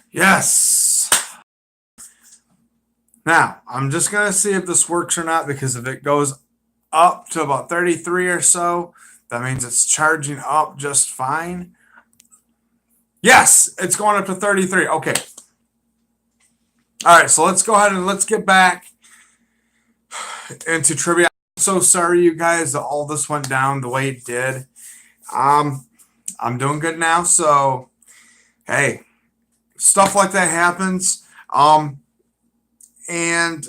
Yes. Now, I'm just going to see if this works or not, because if it goes up to about 33 or so, that means it's charging up just fine. Yes, it's going up to 33. Okay. All right, so let's go ahead and let's get back into trivia. I'm so sorry, you guys, that all this went down the way it did. I'm doing good now, so hey, stuff like that happens. And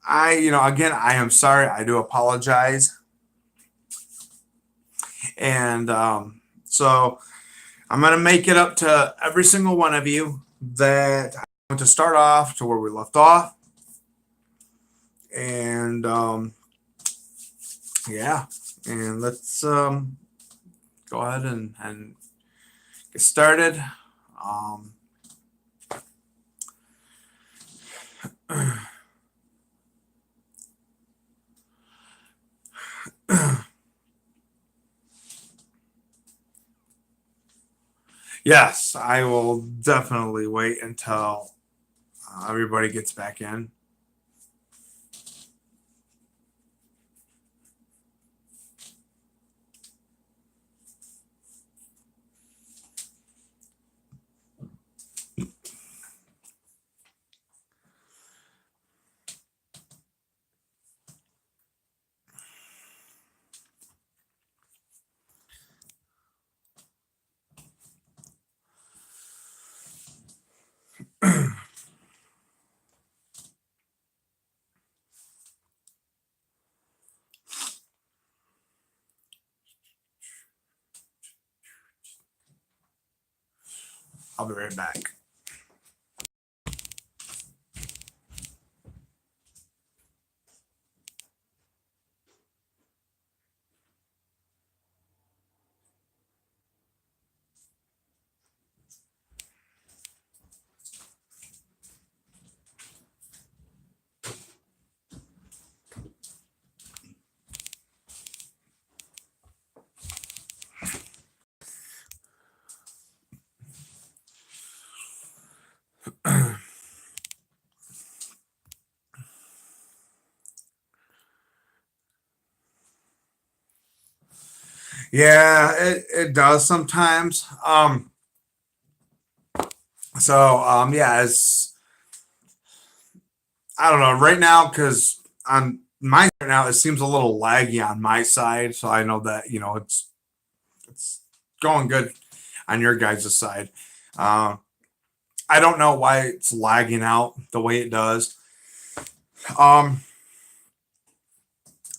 again, I am sorry. I do apologize. And so I'm going to make it up to every single one of you that I want to start off to where we left off. And yeah, and let's go ahead and get started. Yes, I will definitely wait until everybody gets back in. I'll be right back. Yeah, it does sometimes. Yeah, it's I don't know right now, because on my right now it seems a little laggy on my side, so I know that it's going good on your guys' side. Uh, I don't know why it's lagging out the way it does. Um,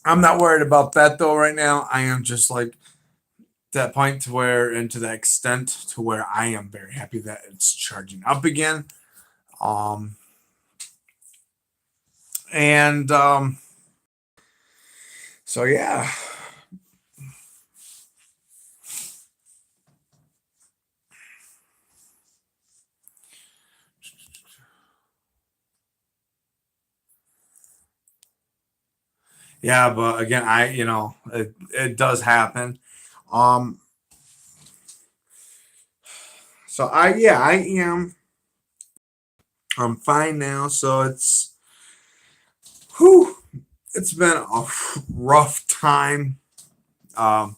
I'm not worried about that though right now. I am just like that point to where, and to that extent to where I am very happy that it's charging up again. Um, and so yeah. Yeah, but again, it does happen. Um, so I am, I'm fine now. So whew, it's been a rough time. Um,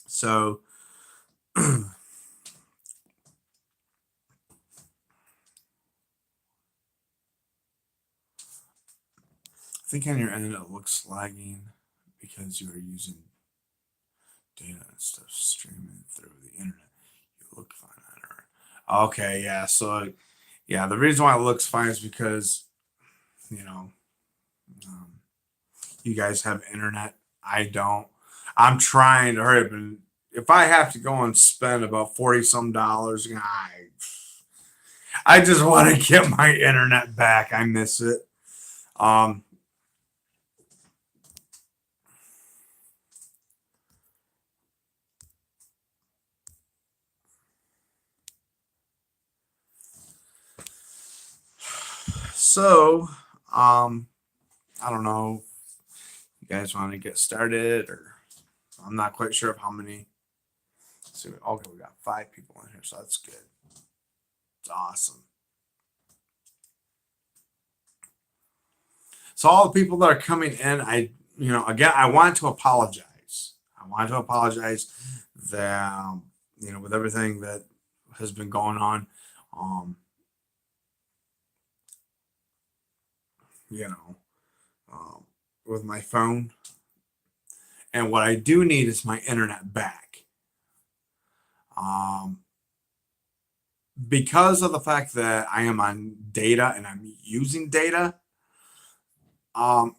so think on your end it looks lagging because you are using data instead of streaming through the internet. You look fine on her. Okay, yeah. So yeah, the reason why it looks fine is because you know um, you guys have internet. I don't. I'm trying to hurry up, and if I have to go and spend about 40 some dollars, I just want to get my internet back. I miss it. Um, so I don't know. You guys want to get started, or I'm not quite sure of how many. So okay, we got 5 people in here, so that's good. It's awesome. So all the people that are coming in, again, I want to apologize. I want to apologize that with everything that has been going on, um, you know, um, with my phone. And what I do need is my internet back. Um, because of the fact that I am on data and I'm using data. Um,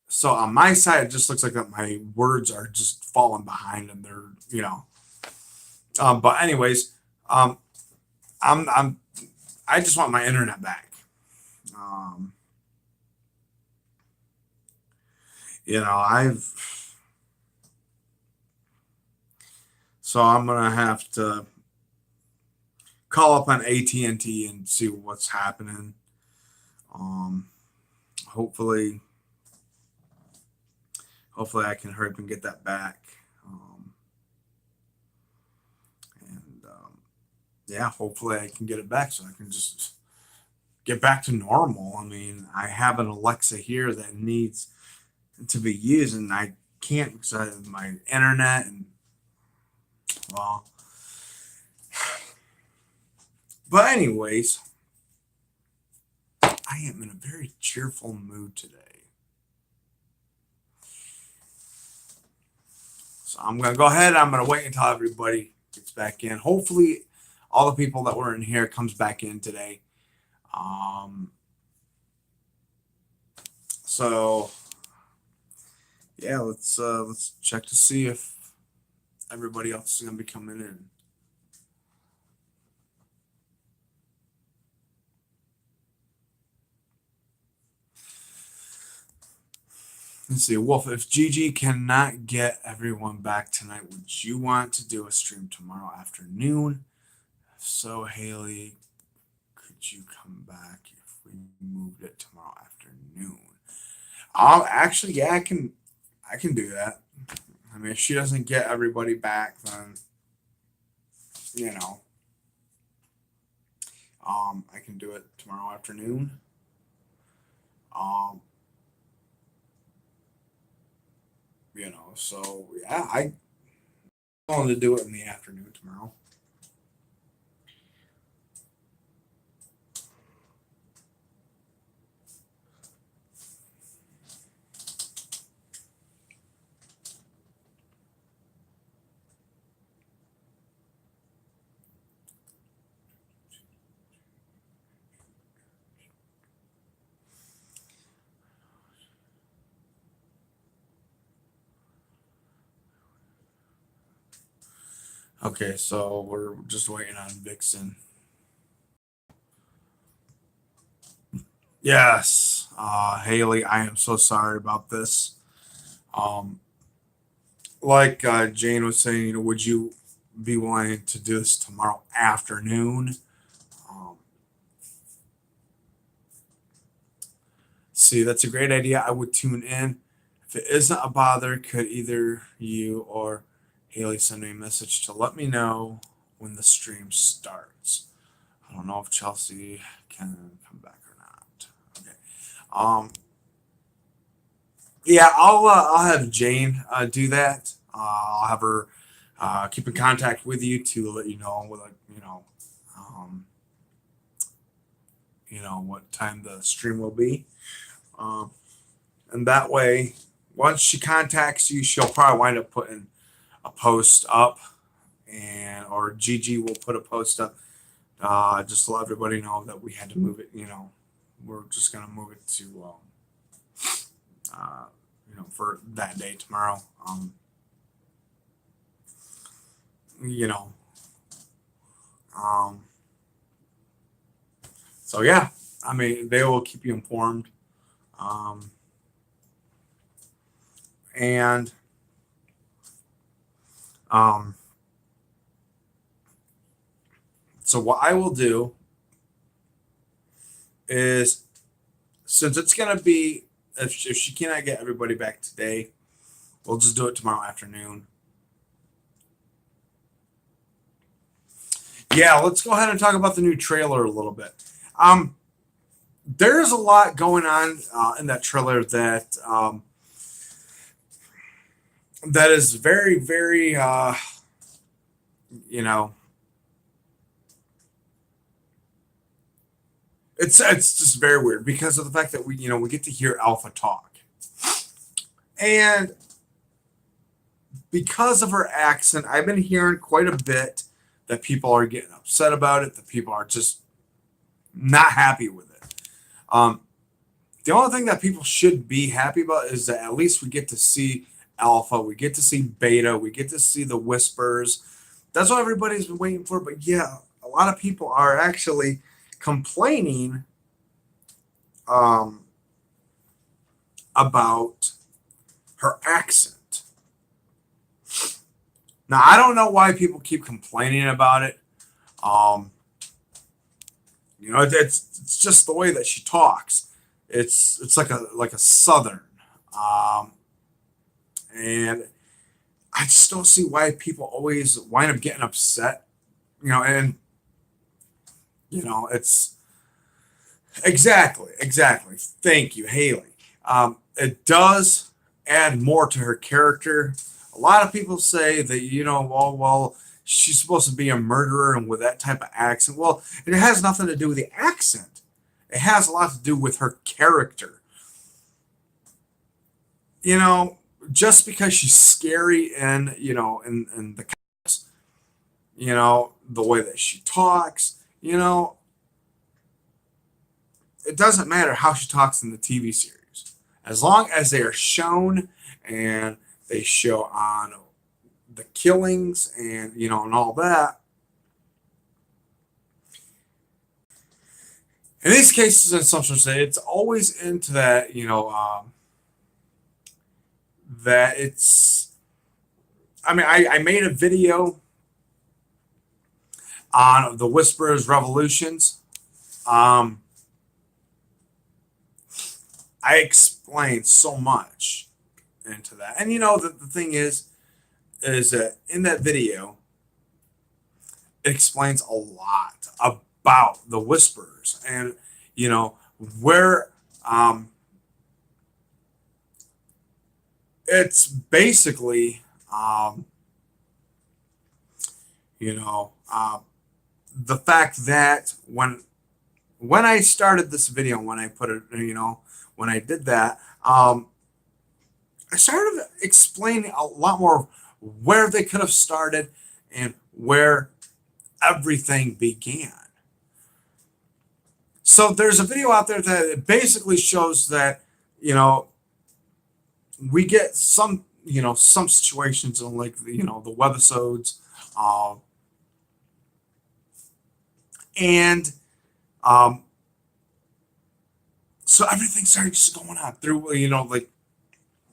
so on my side, it just looks like that my words are just falling behind and they're. But anyways, um, I'm I just want my internet back. Um, I've so I'm gonna have to call up on AT&T and see what's happening. Um, hopefully, hopefully I can hurry up and get that back. And yeah, hopefully I can get it back so I can just get back to normal. I mean, I have an Alexa here that needs to be used, and I can't because I have my internet and well. But anyways, I am in a very cheerful mood today. So I'm going to go ahead. I'm going to wait until everybody gets back in. Hopefully, all the people that were in here comes back in today. So yeah, let's check to see if everybody else is going to be coming in. Let's see, Wolf. If Gigi cannot get everyone back tonight, would you want to do a stream tomorrow afternoon? If so, Haley, could you come back if we moved it tomorrow afternoon? Actually, yeah, I can do that. I mean, if she doesn't get everybody back, then you know, I can do it tomorrow afternoon. Um, so yeah, I'm going to do it in the afternoon tomorrow. Okay, so we're just waiting on Vixen. Yes, Haley, I am so sorry about this. Um, like Jane was saying, would you be willing to do this tomorrow afternoon? Um, see, that's a great idea. I would tune in. If it isn't a bother, could either you or Haley send me a message to let me know when the stream starts? I don't know if Chelsea can come back or not. Okay. Yeah, I'll have Jane do that. I'll have her keep in contact with you to let you know um, what time the stream will be. Um, and that way, once she contacts you, she'll probably wind up putting a post up, and or Gigi will put a post up, just to let everybody know that we had to move it. We're just gonna move it to for that day tomorrow. You know, um, so yeah, I mean they will keep you informed, um, and um, so what I will do is, since it's gonna be, if she cannot get everybody back today, we'll just do it tomorrow afternoon. Yeah, let's go ahead and talk about the new trailer a little bit. There's a lot going on in that trailer that is very, very, you know, it's just very weird because of the fact that we get to hear Alpha talk, and because of her accent, I've been hearing quite a bit that people are getting upset about it. That people are just not happy with it. Um, the only thing that people should be happy about is that at least we get to see Alpha, we get to see Beta, we get to see the Whispers. That's what everybody's been waiting for. But yeah, a lot of people are actually complaining um, about her accent. Now, I don't know why people keep complaining about it. Um, it's just the way that she talks. It's like a Southern, um, and I just don't see why people always wind up getting upset. And it's exactly. Thank you, Haley. It does add more to her character. A lot of people say that well, she's supposed to be a murderer and with that type of accent. Well, it has nothing to do with the accent. It has a lot to do with her character. You know, just because she's scary and in the comics, the way that she talks, it doesn't matter how she talks in the TV series, as long as they are shown and they show on the killings and all that. In these cases, in some sorts, it's always into that that it's. I mean, I made a video on the Whisperers Revolutions. Um, I explained so much into that, and the thing is that in that video, it explains a lot about the Whisperers and where it's basically you know uh, the fact that when I started this video, when I put it, when I did that, I started explaining a lot more where they could have started and where everything began. So there's a video out there that basically shows that we get some situations in like the webisodes, uh, and um, so everything started just going on through like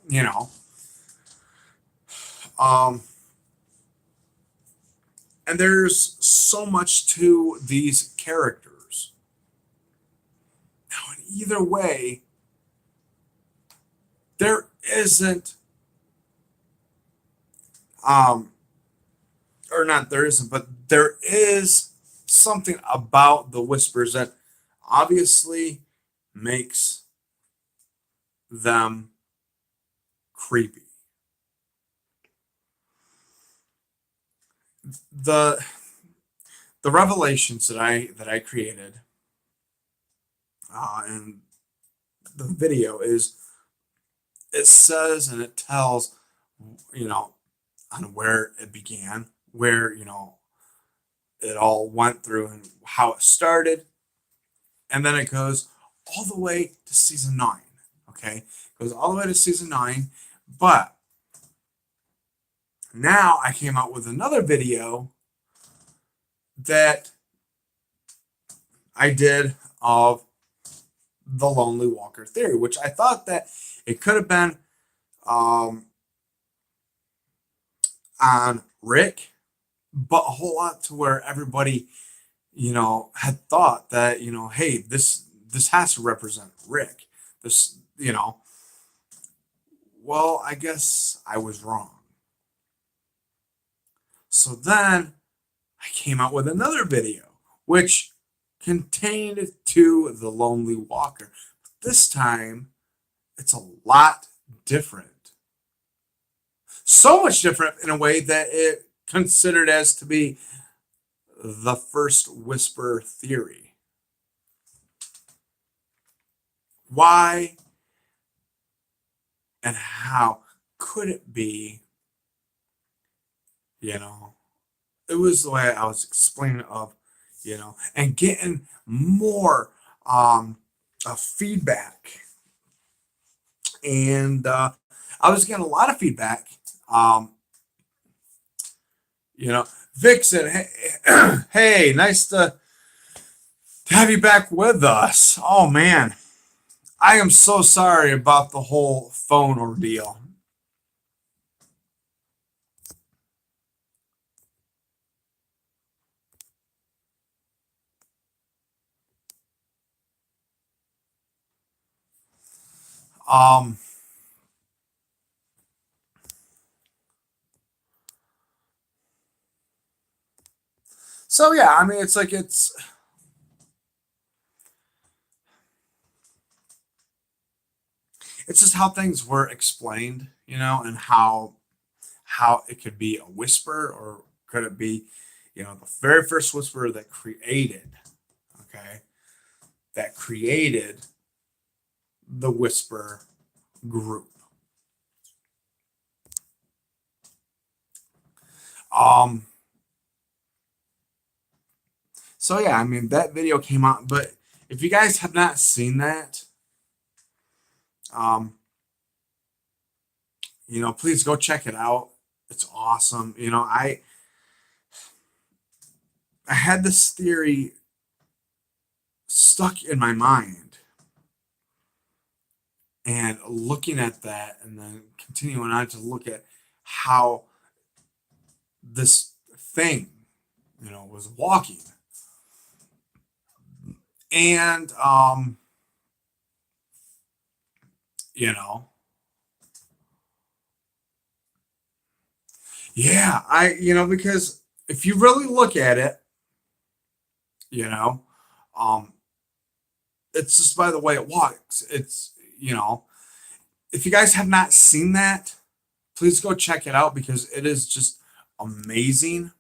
you know um, and there's so much to these characters. Now, in either way, there isn't um, or not there isn't, but there is something about the Whispers that obviously makes them creepy. the the revelations that I created in the video is, it says and it tells, you know, on where it began, where, it all went through and how it started, and then it goes all the way to season 9. Okay, it goes all the way to season 9, but now I came out with another video that I did of the Lonely Walker theory, which I thought that it could have been um, on Rick, but a whole lot to where everybody, had thought that, hey, this has to represent Rick. This, well, I guess I was wrong. So then I came out with another video, which contained to the Lonely Walker. This time, it's a lot different. So much different in a way that it considered as to be the first whisper theory. Why and how could it be? It was the way I was explaining of, and getting more feedback. And I was getting a lot of feedback. Um, Vic said, hey, hey, nice to have you back with us. Oh, man. I am so sorry about the whole phone ordeal. Um, so yeah, I mean, it's just how things were explained, and how it could be a whisper, or could it be, the very first whisper that created, okay, that created the whisper group. Um, so yeah, I mean, that video came out, but if you guys have not seen that, um, please go check it out. It's awesome. I had this theory stuck in my mind, and looking at that and then continuing on to look at how this thing, was walking. And, you know, yeah, because if you really look at it, you know, um, it's just by the way it walks. It's, if you guys have not seen that, please go check it out because it is just amazing.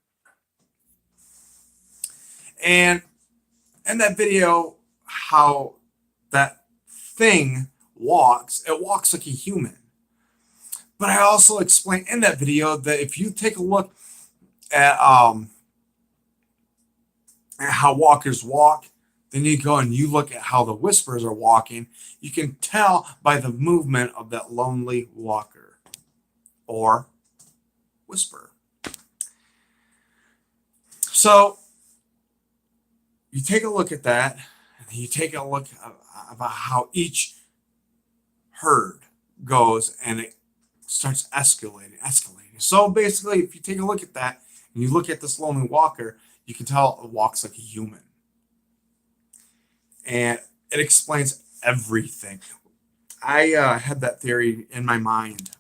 And in that video, how that thing walks, it walks like a human. But I also explained in that video that if you take a look at how walkers walk, then you go and you look at how the whispers are walking, you can tell by the movement of that lonely walker or whisper. So you take a look at that, and you take a look about how each herd goes, and it starts escalating. So basically, if you take a look at that and you look at this lonely walker, you can tell it walks like a human. And it explains everything. I had that theory in my mind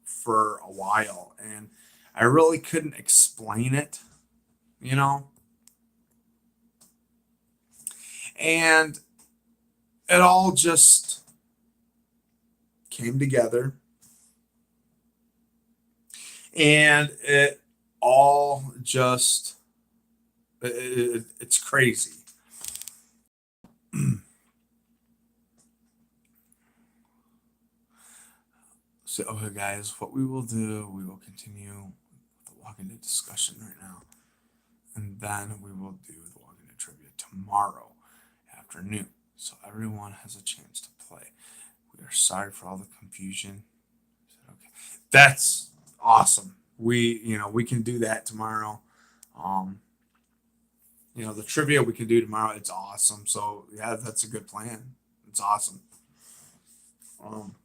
for a while, and I really couldn't explain it, you know? And it all just came together. And it all just it's crazy. So, okay, guys, what we will do, we will continue the Walking Dead discussion right now, and then we will do the Walking Dead trivia tomorrow afternoon, so everyone has a chance to play. We are sorry for all the confusion. Okay, that's awesome. We can do that tomorrow. Um, the trivia we can do tomorrow. It's awesome. So yeah, that's a good plan. It's awesome. Um,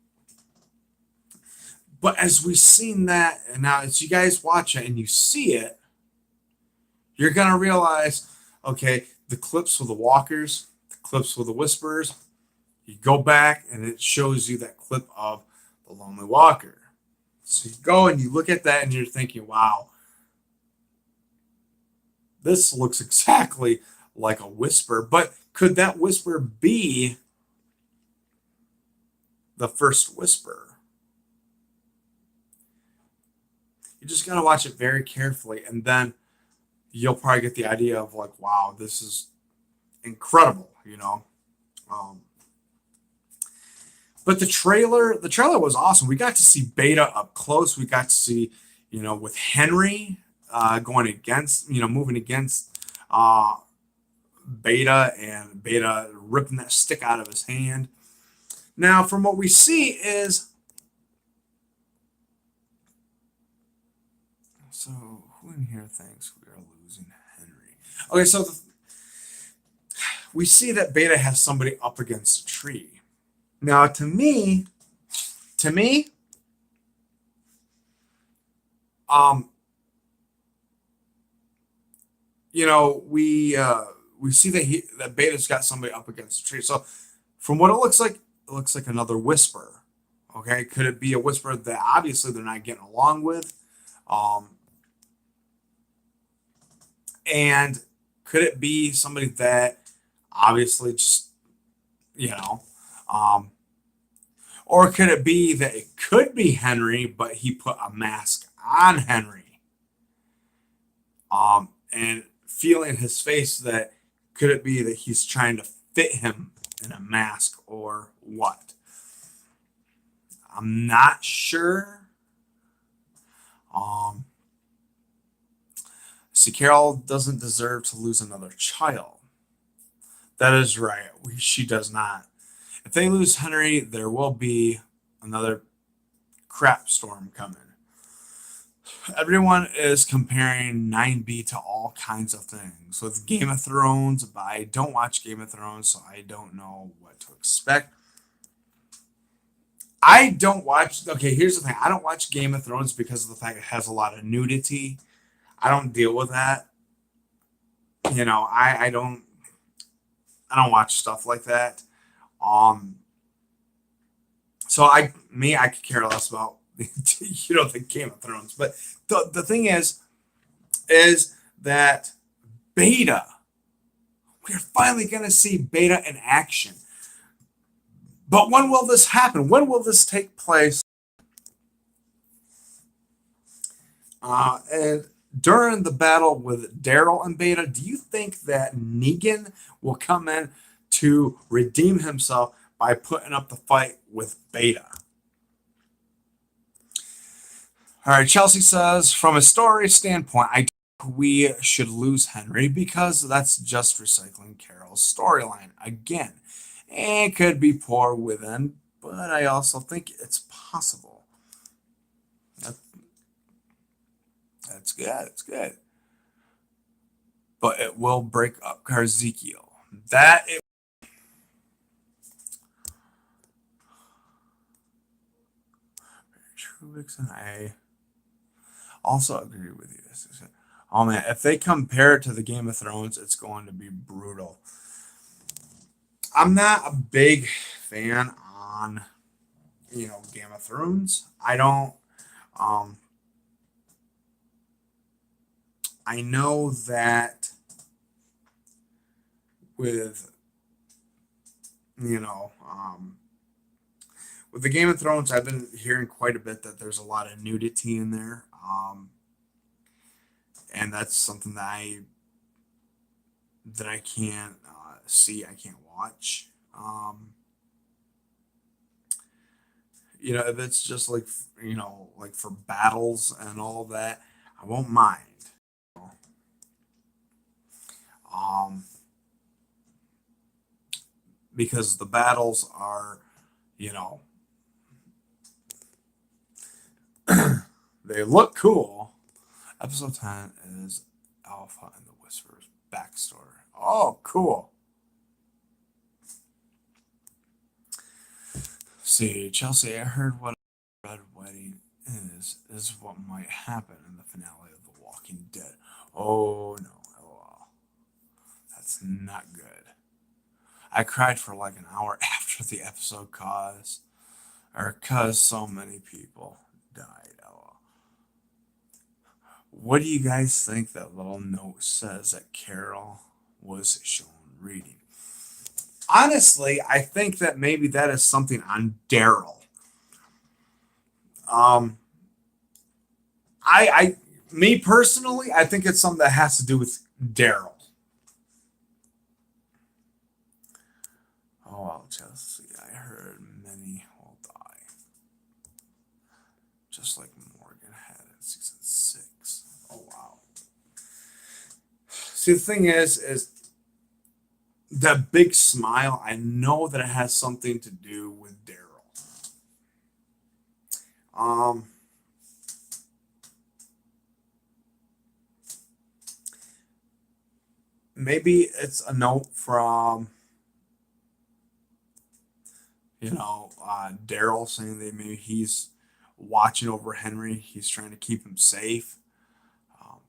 but as we've seen that, and now as you guys watch it and you see it, you're gonna realize, okay, the clips with the walkers, the clips with the whisperers. You go back and it shows you that clip of the lonely walker. So you go and you look at that and you're thinking, wow, this looks exactly like a whisper. But could that whisper be the first whisper? You just got to watch it very carefully, and then you'll probably get the idea of like, wow, this is incredible. Um, but the trailer was awesome. We got to see Beta up close. We got to see, with Henry going against, moving against uh, Beta, and Beta ripping that stick out of his hand. Now, from what we see is, so who in here thinks we are losing Henry? Okay, so we see that Beta has somebody up against a tree. Now, to me, um, we see that Beta's got somebody up against a tree. So, from what it looks like another whisper. Okay, could it be a whisper that obviously they're not getting along with? Um, and could it be somebody that obviously just you know, um, or could it be that it could be Henry, but he put a mask on Henry, and feeling his face that could it be that he's trying to fit him in a mask or what? I'm not sure. Um, see, Carol doesn't deserve to lose another child. That is right. She does not. If they lose Henry, there will be another crap storm coming. Everyone is comparing 9B to all kinds of things with Game of Thrones, but I don't watch Game of Thrones, so I don't know what to expect. I don't watch. Okay, here's the thing. I don't watch Game of Thrones because of the fact it has a lot of nudity. I don't deal with that. I don't. I don't watch stuff like that. Um, so I could care less about the Game of Thrones. But the thing is that Beta, we're finally gonna see Beta in action. But when will this happen? When will this take place? And during the battle with Daryl and Beta, do you think that Negan will come in to redeem himself by putting up the fight with Beta? All right, Chelsea says, from a story standpoint, I think we should lose Henry because that's just recycling Carol's storyline again. And could be poor within, but I also think it's possible. That, that's good. That's good. But it will break up Ezekiel. That it. Trubix and I also agree with you. Oh man, if they compare it to the Game of Thrones, it's going to be brutal. I'm not a big fan on Game of Thrones. I don't. Um, I know that with you know with the Game of Thrones, I've been hearing quite a bit that there's a lot of nudity in there. and that's something that I can't see. I can't watch. If it's just like like for battles and all that, I won't mind. Um, because the battles are, you know, they look cool. Episode 10 is Alpha and the Whisperers backstory. Oh, cool. See, Chelsea, I heard what a red wedding is what might happen in the finale of The Walking Dead. Oh no, lol. That's not good. I cried for like an hour after the episode cause so many people died. LOL. What do you guys think that little note says that Carol was shown reading? Honestly, I think that maybe that is something on Daryl. Um, I, me personally, I think it's something that has to do with Daryl. Oh, well, Chelsea, I heard many will die, just like Morgan had in season 6. Oh, wow. See, the thing is that big smile. I know that it has something to do with Daryl. Um, maybe it's a note from Daryl saying that maybe he's watching over Henry. He's trying to keep him safe. Um,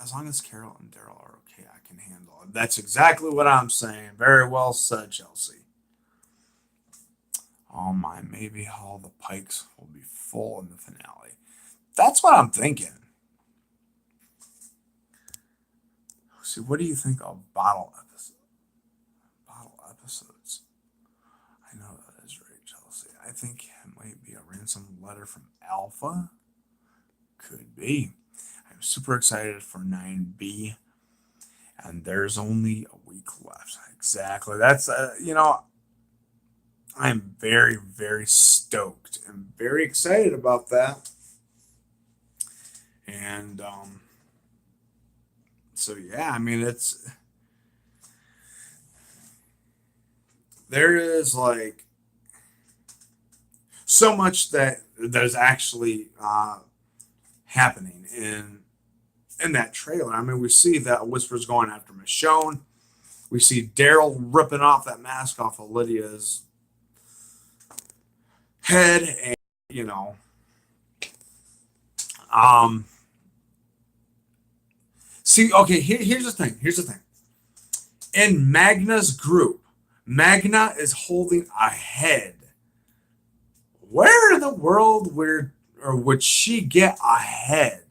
as long as Carol and Daryl are okay, I can handle it. That's exactly what I'm saying. Very well said, Chelsea. Oh my, maybe all the pikes will be full in the finale. That's what I'm thinking. See, what do you think of bottle episodes? Bottle episodes. I know that is right, Chelsea. I think it might be a ransom letter from Alpha. Could be. I'm super excited for 9B, and there's only a week left. Exactly. That's I'm very, very stoked and very excited about that. And so yeah, I mean there is like so much that is actually happening in that trailer. I mean, we see that Whisper's going after Michonne. We see Daryl ripping off that mask off of Lydia's head, and you know, um, see, okay, here's the thing. Here's the thing. In Magna's group, Magna is holding a head. Where in the world would she get a head?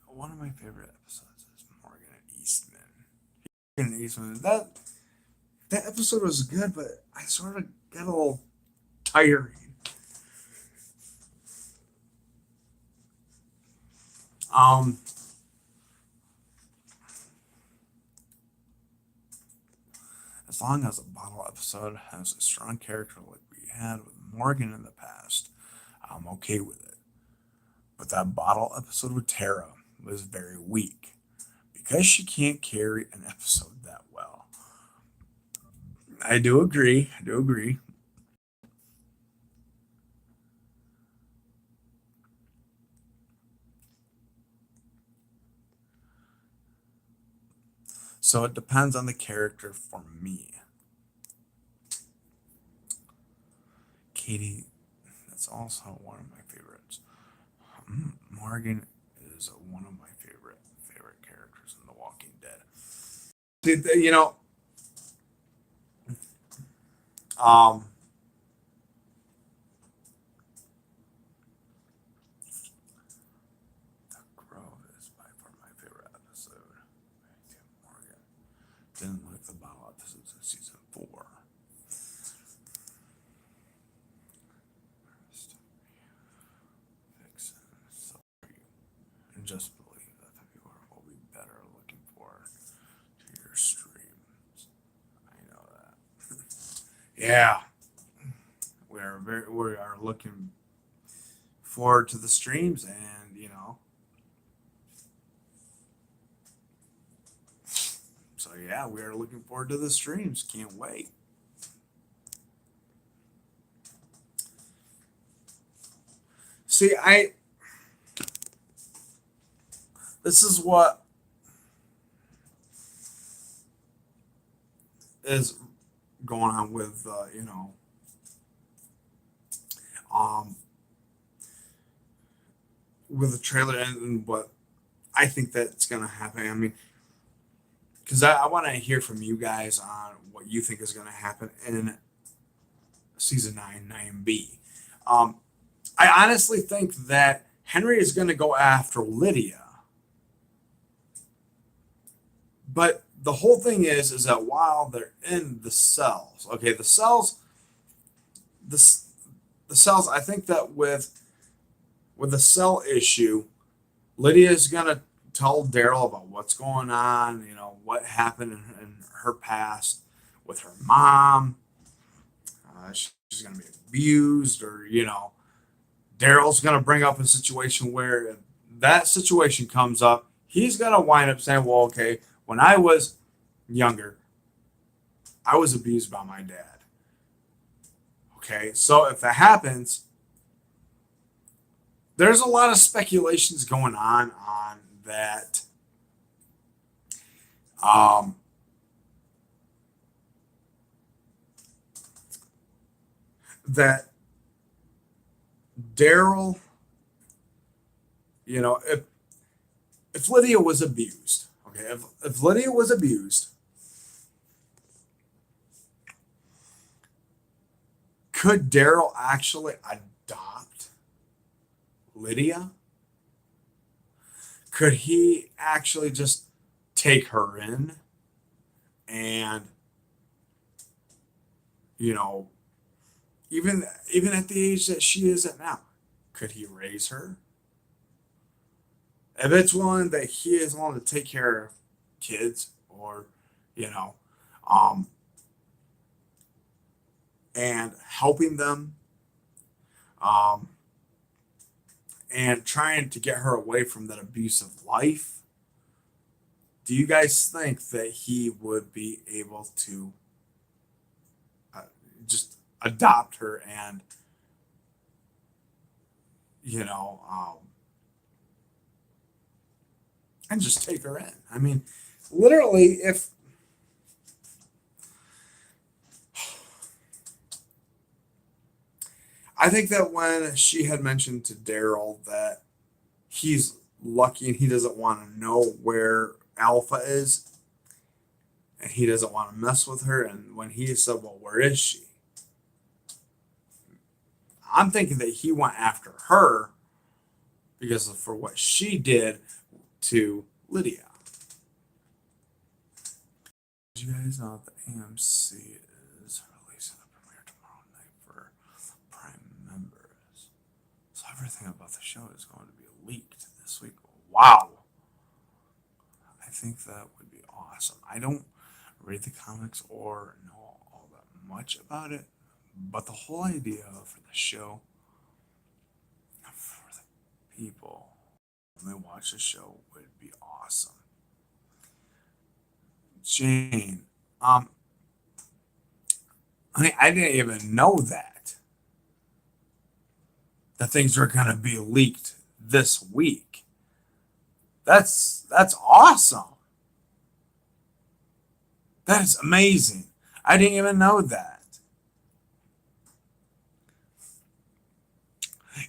One of my favorite episodes is Morgan and Eastman. Morgan and Eastman. That episode was good, but I sort of got a little tiring. Um, as long as a bottle episode has a strong character like we had with Morgan in the past, I'm okay with it. But that bottle episode with Tara was very weak because she can't carry an episode that well. I do agree. I do agree. So it depends on the character for me. Katie, that's also one of my favorites. Morgan is one of my favorite characters in The Walking Dead. You know, um, The Grove is by far my favorite episode. Morgan didn't like the bottle episodes in season 4. Vixen, sorry. just believe that the viewer will be better looking forward to your streams. I know that. Yeah, we are looking forward to the streams, and so yeah, we are looking forward to the streams. Can't wait. See, this is what is going on with um with the trailer and what I think that's gonna happen. I mean, because I want to hear from you guys on what you think is going to happen in season 9B. I honestly think that Henry is going to go after Lydia, but the whole thing is that while they're in the cells, okay, the the cells. I think that with the cell issue, Lydia is going to tell Daryl about what's going on, what happened in her past with her mom. She's going to be abused, or, Daryl's going to bring up a situation where if that situation comes up, he's going to wind up saying, well, okay, when I was younger, I was abused by my dad. Okay, so if that happens, there's a lot of speculations going on that that Daryl, if Lydia was abused, okay, if Lydia was abused, could Daryl actually adopt Lydia? Could he actually just take her in and, even at the age that she is at now, could he raise her? If it's willing that he is willing to take care of kids, or, you know, um, and helping them, um, and trying to get her away from that abusive life, do you guys think that he would be able to uh, just adopt her and, you know, um, and just take her in? I mean, literally, if I think that when she had mentioned to Daryl that he's lucky and he doesn't want to know where Alpha is, and he doesn't want to mess with her, and when he said, well, where is she? I'm thinking that he went after her because for what she did to Lydia. Did you guys know that AMC is releasing the premiere tomorrow night for Prime members? So everything about the show is going to be leaked this week. Wow. I think that would be awesome. I don't read the comics or know all that much about it, but the whole idea for the show, for the people when they watch the show, would be awesome. Jane, I didn't even know that things were gonna be leaked this week. That's awesome. That is amazing. I didn't even know that.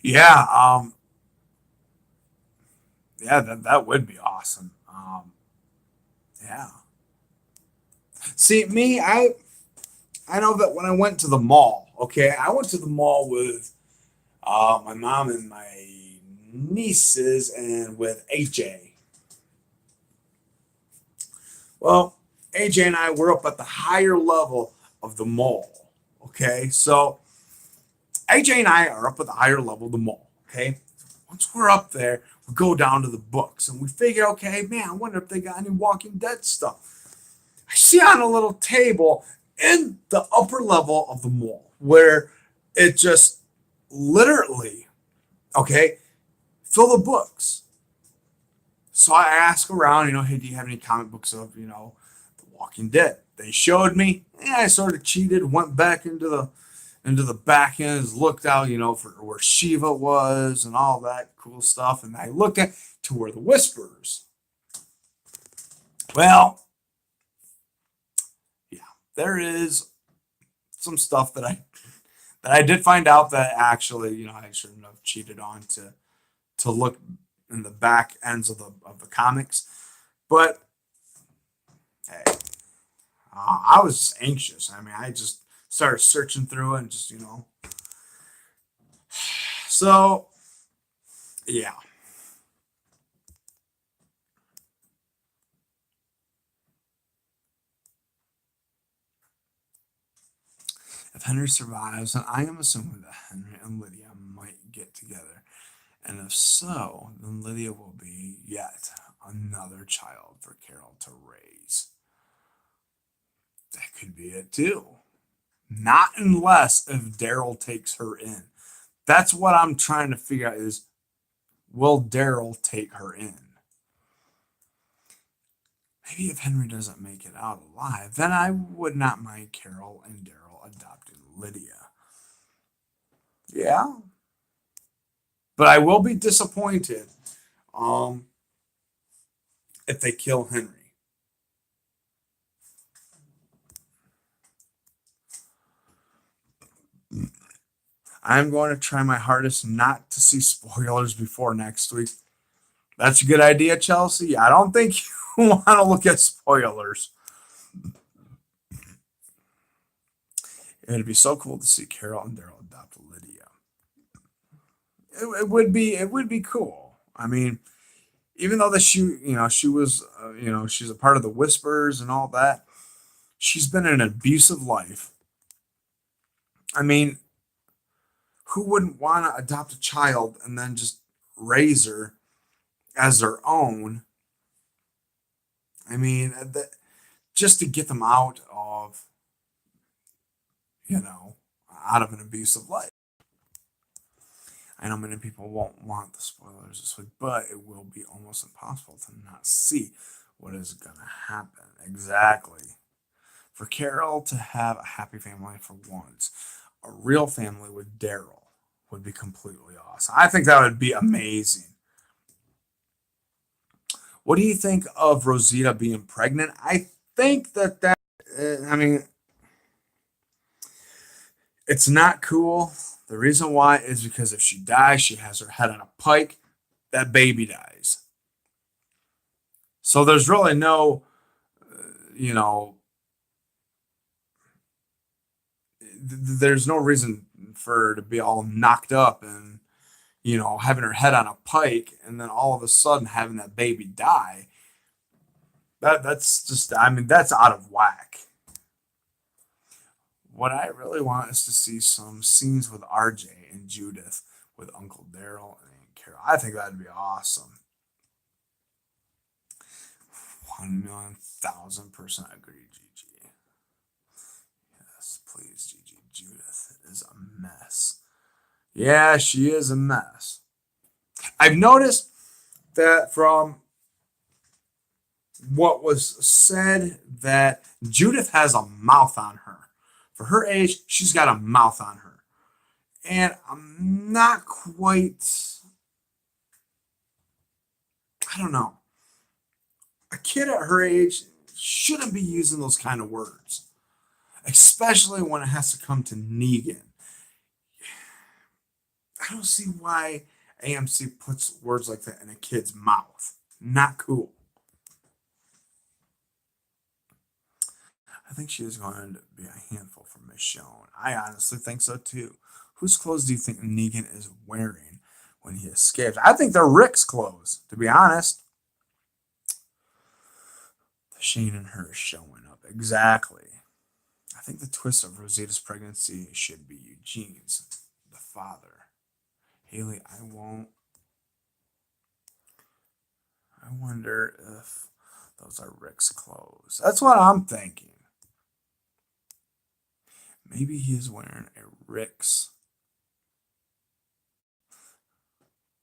Yeah, yeah, that would be awesome. Yeah. See, me, I know that when I went to the mall, okay, I went to the mall with my mom and my nieces and with AJ. Well, AJ and I were up at the higher level of the mall, okay? So AJ and I are up at the higher level of the mall, okay? Once we're up there, we go down to the books and we figure, okay, man, I wonder if they got any Walking Dead stuff. I see on a little table in the upper level of the mall where it just literally, okay, fill the books. So I ask around, hey, do you have any comic books of, The Walking Dead? They showed me. I sort of cheated, went back into the back ends, looked out, for where Shiva was and all that cool stuff. And I looked at to where the Whisperers. Well, yeah, there is some stuff that I did find out that actually, I shouldn't have cheated on to look in the back ends of the comics. But hey, I was just anxious. I mean, I just started searching through it and just, So, yeah. If Henry survives, then I am assuming that Henry and Lydia might get together. And if so, then Lydia will be yet another child for Carol to raise. That could be it too. Not unless if Daryl takes her in. That's what I'm trying to figure out is, will Daryl take her in? Maybe if Henry doesn't make it out alive, then I would not mind Carol and Daryl adopting Lydia. Yeah. But I will be disappointed um, if they kill Henry. I'm going to try my hardest not to see spoilers before next week. That's a good idea, Chelsea. I don't think you want to look at spoilers. It'd be so cool to see Carol and Daryl adopt Lydia. It would be cool. I mean, even though she was she's a part of the Whispers and all that, she's been in an abusive life. I mean, who wouldn't want to adopt a child and then just raise her as their own? I mean, just to get them you know, out of an abusive life. I know many people won't want the spoilers this week, but it will be almost impossible to not see what is going to happen. Exactly. For Carol to have a happy family for once, a real family with Daryl would be completely awesome. I think that would be amazing. What do you think of Rosita being pregnant? I think I mean, it's not cool. The reason why is because if she dies, she has her head on a pike, that baby dies. So there's really no, you know, there's no reason for her to be all knocked up and, having her head on a pike and then all of a sudden having that baby die. That's just, I mean, that's out of whack. What I really want is to see some scenes with RJ and Judith with Uncle Daryl and Carol. I think that'd be awesome. 1,000,000% agree, Gigi. Yes, please, Gigi. Judith is a mess. Yeah, she is a mess. I've noticed that from what was said that Judith has a mouth on her. For her age, she's got a mouth on her. And I'm not quite, I don't know. A kid at her age shouldn't be using those kind of words, especially when it has to come to Negan. I don't see why AMC puts words like that in a kid's mouth. Not cool. I think she is going to be a handful for Michonne. I honestly think so too. Whose clothes do you think Negan is wearing when he escapes? I think they're Rick's clothes, to be honest. Shane and her showing up. Exactly. I think the twist of Rosita's pregnancy should be Eugene's, the father. Haley, I won't I wonder if those are Rick's clothes. That's what I'm thinking. Maybe he's wearing a Rick's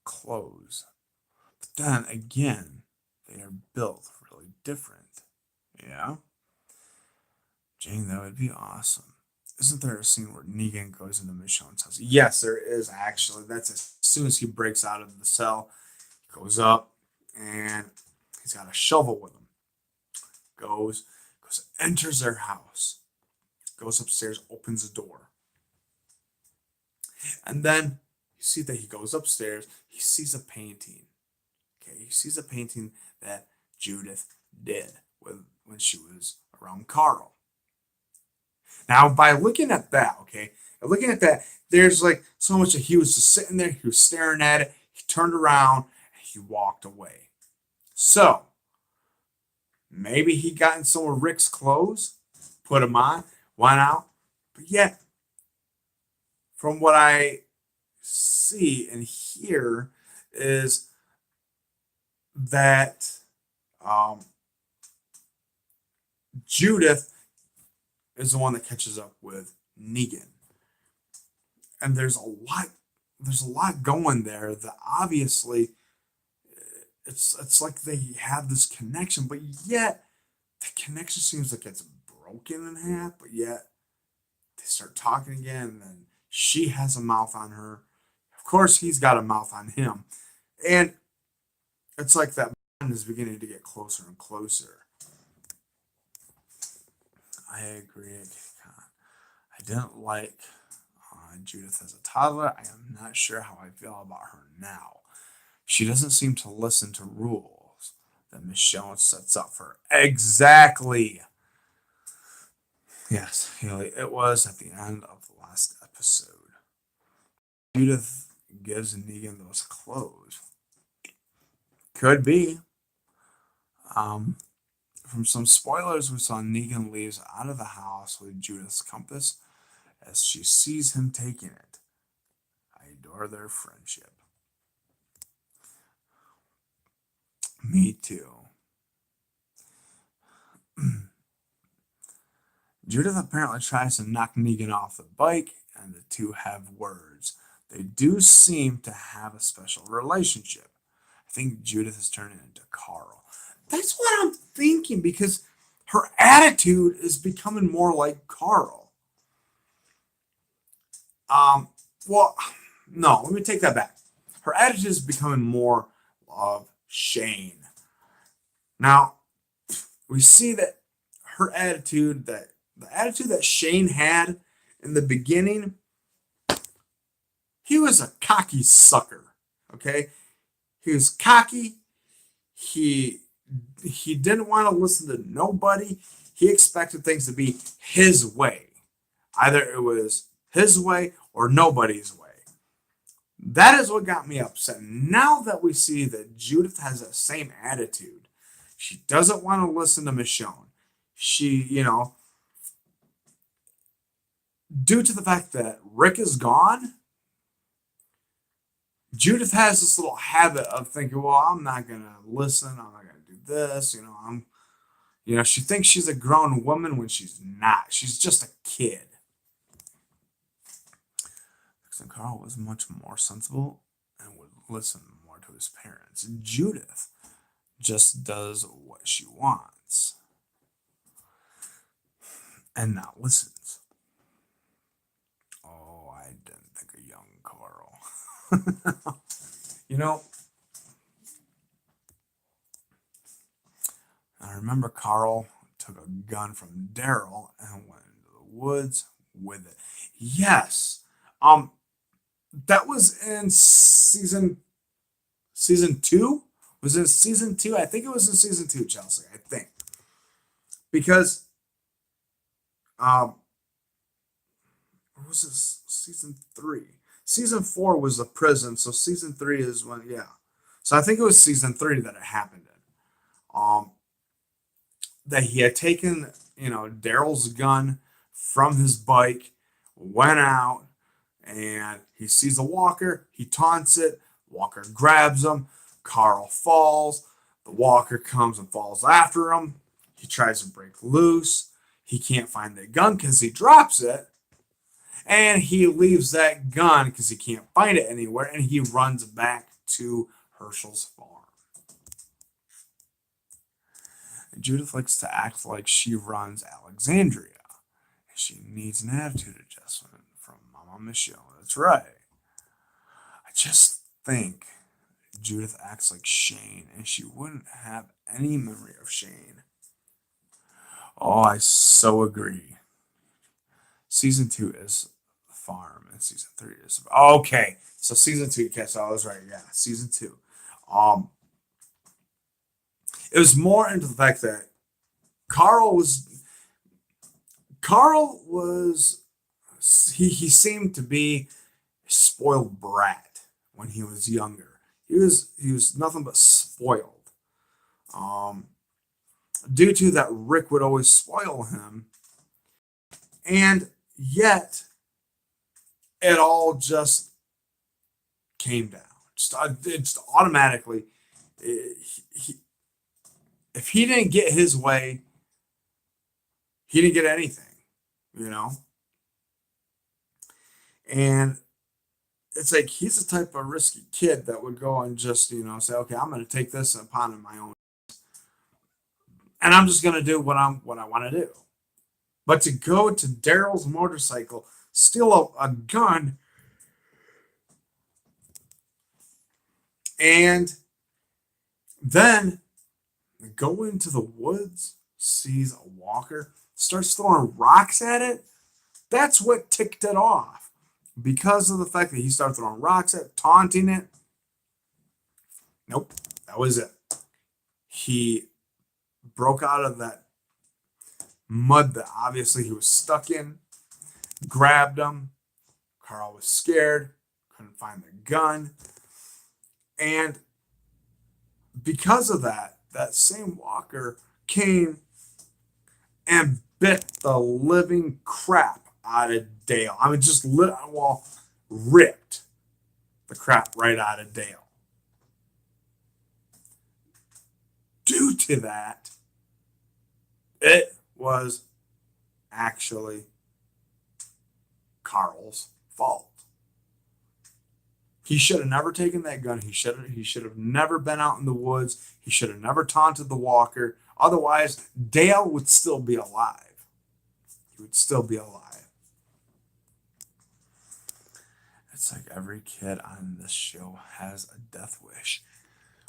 clothes. But then again, they are built really different. Yeah? Jane, that would be awesome. Isn't there a scene where Negan goes into Michonne's house? Yes, there is actually. That's as soon as he breaks out of the cell, he goes up and he's got a shovel with him. Goes, enters their house, goes upstairs, opens the door. And then you see that he goes upstairs, he sees a painting. Okay, he sees a painting that Judith did when she was around Carl. Now, by looking at that, there's like so much that he was just sitting there, he was staring at it, he turned around, and he walked away. So, maybe he got in some of Rick's clothes, put them on, went out, but yet, from what I see and hear, is that Judith is the one that catches up with Negan. And there's a lot going there that obviously it's like they have this connection, but yet the connection seems like it's broken in half, but yet they start talking again, and then she has a mouth on her. Of course, he's got a mouth on him. And it's like that bond is beginning to get closer and closer. I agree. I didn't like Judith as a toddler. I am not sure how I feel about her now. She doesn't seem to listen to rules that Michonne sets up for her. Exactly. Yes, Haley, it was at the end of the last episode. Judith gives Negan those clothes. Could be. From some spoilers, we saw Negan leaves out of the house with Judith's compass as she sees him taking it. I adore their friendship. Me too. Judith apparently tries to knock Negan off the bike, and the two have words. They do seem to have a special relationship. I think Judith is turning into Carl. That's what I'm thinking, because her attitude is becoming more like Carl. Well, no, let me take that back. Her attitude is becoming more of Shane. Now, we see that her attitude, the attitude that Shane had in the beginning, he was a cocky sucker. Okay? He was cocky. He didn't want to listen to nobody. He expected things to be his way. Either it was his way or nobody's way. That is what got me upset. Now that we see that Judith has that same attitude, she doesn't want to listen to Michonne. She, due to the fact that Rick is gone, Judith has this little habit of thinking, well, I'm not going to listen. I'm not going to do this. She thinks she's a grown woman when she's not. She's just a kid. And Carl was much more sensible and would listen more to his parents. Judith just does what she wants and not listens. Oh, I didn't think of young Carl. I remember Carl took a gun from Daryl and went into the woods with it. Yes. That was in season 2. Was it season 2? I think it was in season 2, Chelsea. I think because or was this season 3? Season 4 was the prison, so season 3 is when So I think it was season 3 that it happened in. That he had taken Daryl's gun from his bike, went out. And he sees a walker, he taunts it, Walker grabs him, Carl falls, The walker comes and falls after him. He tries to break loose. He can't find the gun because he drops it. And he leaves that gun because he can't find it anywhere. And he runs back to Herschel's farm. Judith likes to act like she runs Alexandria. She needs an attitude adjustment from Mama Michelle. That's right. I just think Judith acts like Shane, and she wouldn't have any memory of Shane. Oh, I so agree. Season 2 is the farm, and season 3 is okay. So season 2, yes, I was right. Yeah, season 2. It was more into the fact that Carl was he seemed to be a spoiled brat when he was younger. He was nothing but spoiled. Um, Due to that, Rick would always spoil him, and yet it all just came down. Just automatically. If he didn't get his way, he didn't get anything, you know? And it's like he's the type of risky kid that would go and just, say, okay, I'm going to take this upon my own. And I'm just going to do what I want to do. But to go to Daryl's motorcycle, steal a gun, and then go into the woods, sees a walker, starts throwing rocks at it, that's what ticked it off. Because of the fact that he started throwing rocks at it, taunting it. Nope, that was it. He broke out of that mud that obviously he was stuck in, grabbed him. Carl was scared, couldn't find the gun. And because of that, that same walker came and bit the living crap out of Dale. I mean, just ripped the crap right out of Dale. Due to that, it was actually Carl's fault. He should have never taken that gun. He should have never been out in the woods. He should have never taunted the walker. Otherwise, Dale would still be alive. He would still be alive. It's like every kid on this show has a death wish.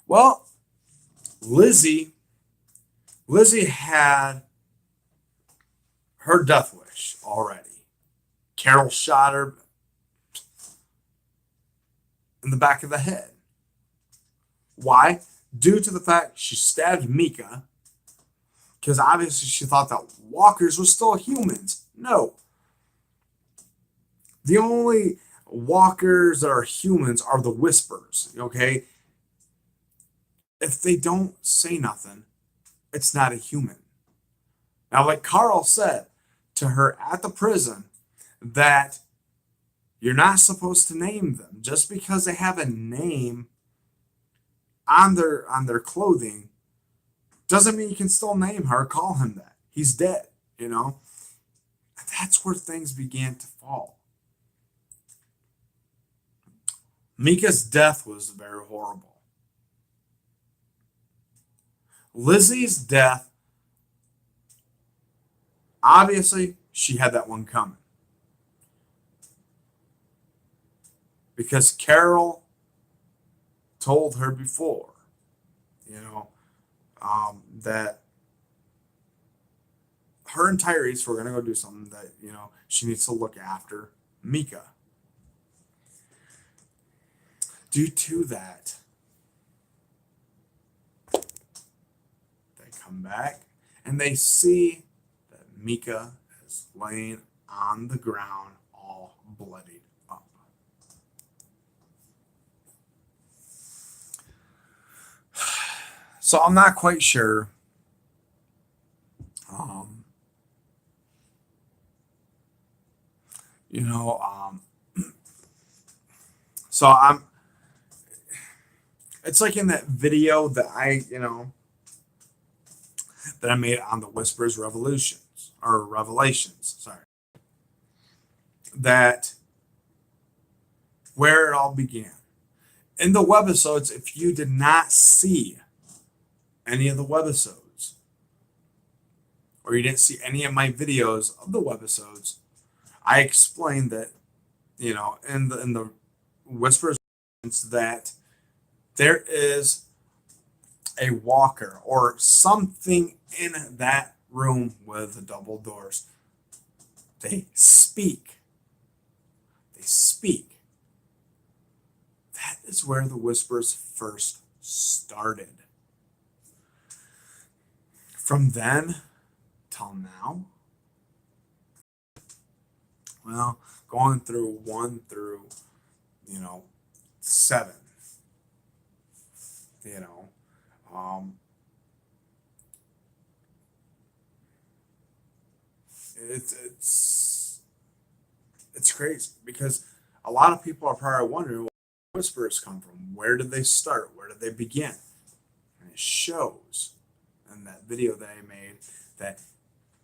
Well, Lizzie had her death wish already. Carol shot her in the back of the head. Why? Due to the fact she stabbed Mika, because obviously she thought that walkers were still humans. No. The only walkers that are humans are the whispers, okay? If they don't say nothing, it's not a human. Now, like Carl said to her at the prison, that you're not supposed to name them. Just because they have a name on their clothing doesn't mean you can still name her, call him that. He's dead, That's where things began to fall. Mika's death was very horrible. Lizzie's death, obviously, she had that one coming. Because Carol told her before, that her and Tyrese were going to go do something that, she needs to look after Mika. Due to that, they come back and they see that Mika is laying on the ground all bloodied up. So I'm not quite sure. So It's like in that video that that I made on the Whispers Revolutions or Revelations, sorry, that where it all began. In the webisodes, if you did not see any of the webisodes, or you didn't see any of my videos of the webisodes, I explained that, in the Whispers that there is a walker or something in that room with the double doors. They speak. They speak. That is where the Whispers first started. From then till now, well, going through 1 through, 7, you know, um, it's crazy because a lot of people are probably wondering where whispers come from. Where did they start? Where did they begin? And it shows in that video that I made that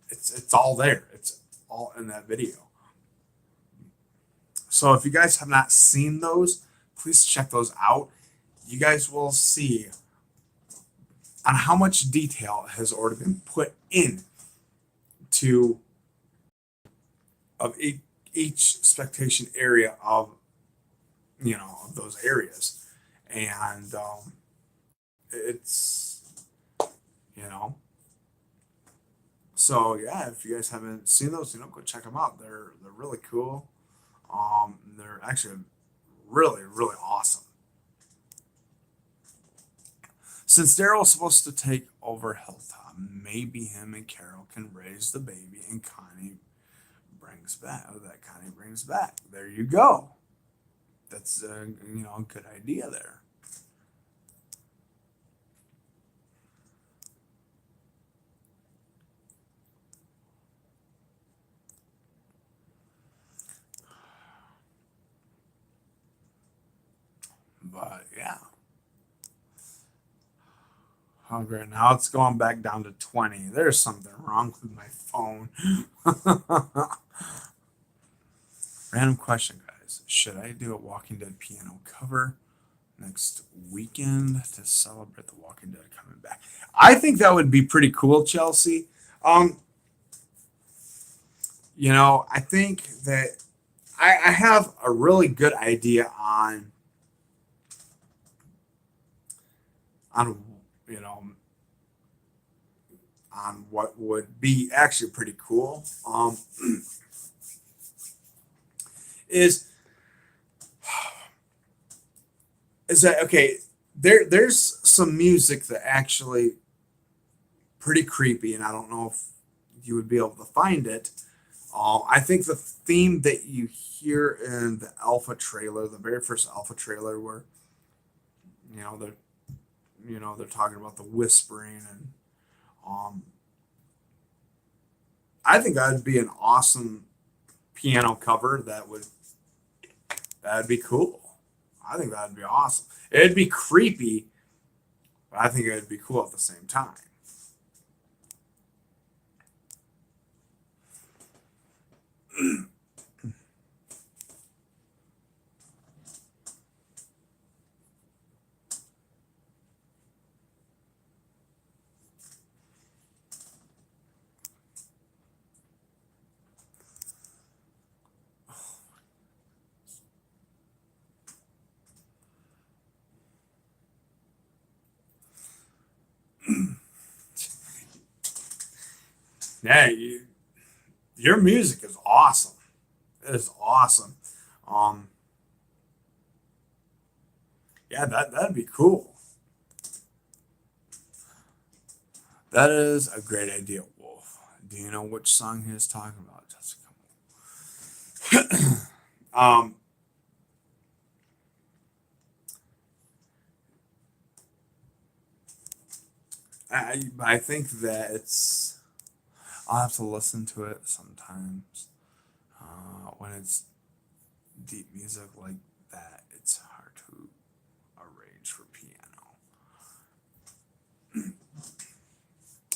it's all there. It's all in that video. So if you guys have not seen those, please check those out. You guys will see on how much detail has already been put in to of each spectation area of of those areas, and it's so yeah, if you guys haven't seen those, go check them out. They're really cool. They're actually really really awesome. Since Daryl's supposed to take over Hilltop, maybe him and Carol can raise the baby and Connie brings back. Oh, that Connie brings back. There you go. That's a good idea there. But yeah. Oh, great. Now it's going back down to 20. There's something wrong with my phone. Random question, guys. Should I do a Walking Dead piano cover next weekend to celebrate The Walking Dead coming back? I think that would be pretty cool, Chelsea. I think that I have a really good idea on on what would be actually pretty cool. Is that okay? There's some music that actually pretty creepy, and I don't know if you would be able to find it. I think the theme that you hear in the alpha trailer, the very first alpha trailer, where they're they're talking about the whispering, and I think that would be an awesome piano cover. That'd be cool. I think that'd be awesome. It'd be creepy, but I think it'd be cool at the same time. Yeah, your music is awesome. It is awesome. Um, yeah, that'd be cool. That is a great idea, Wolf. Do you know which song he is talking about, Jessica? um, I think that I'll have to listen to it sometimes. When it's deep music like that, it's hard to arrange for piano.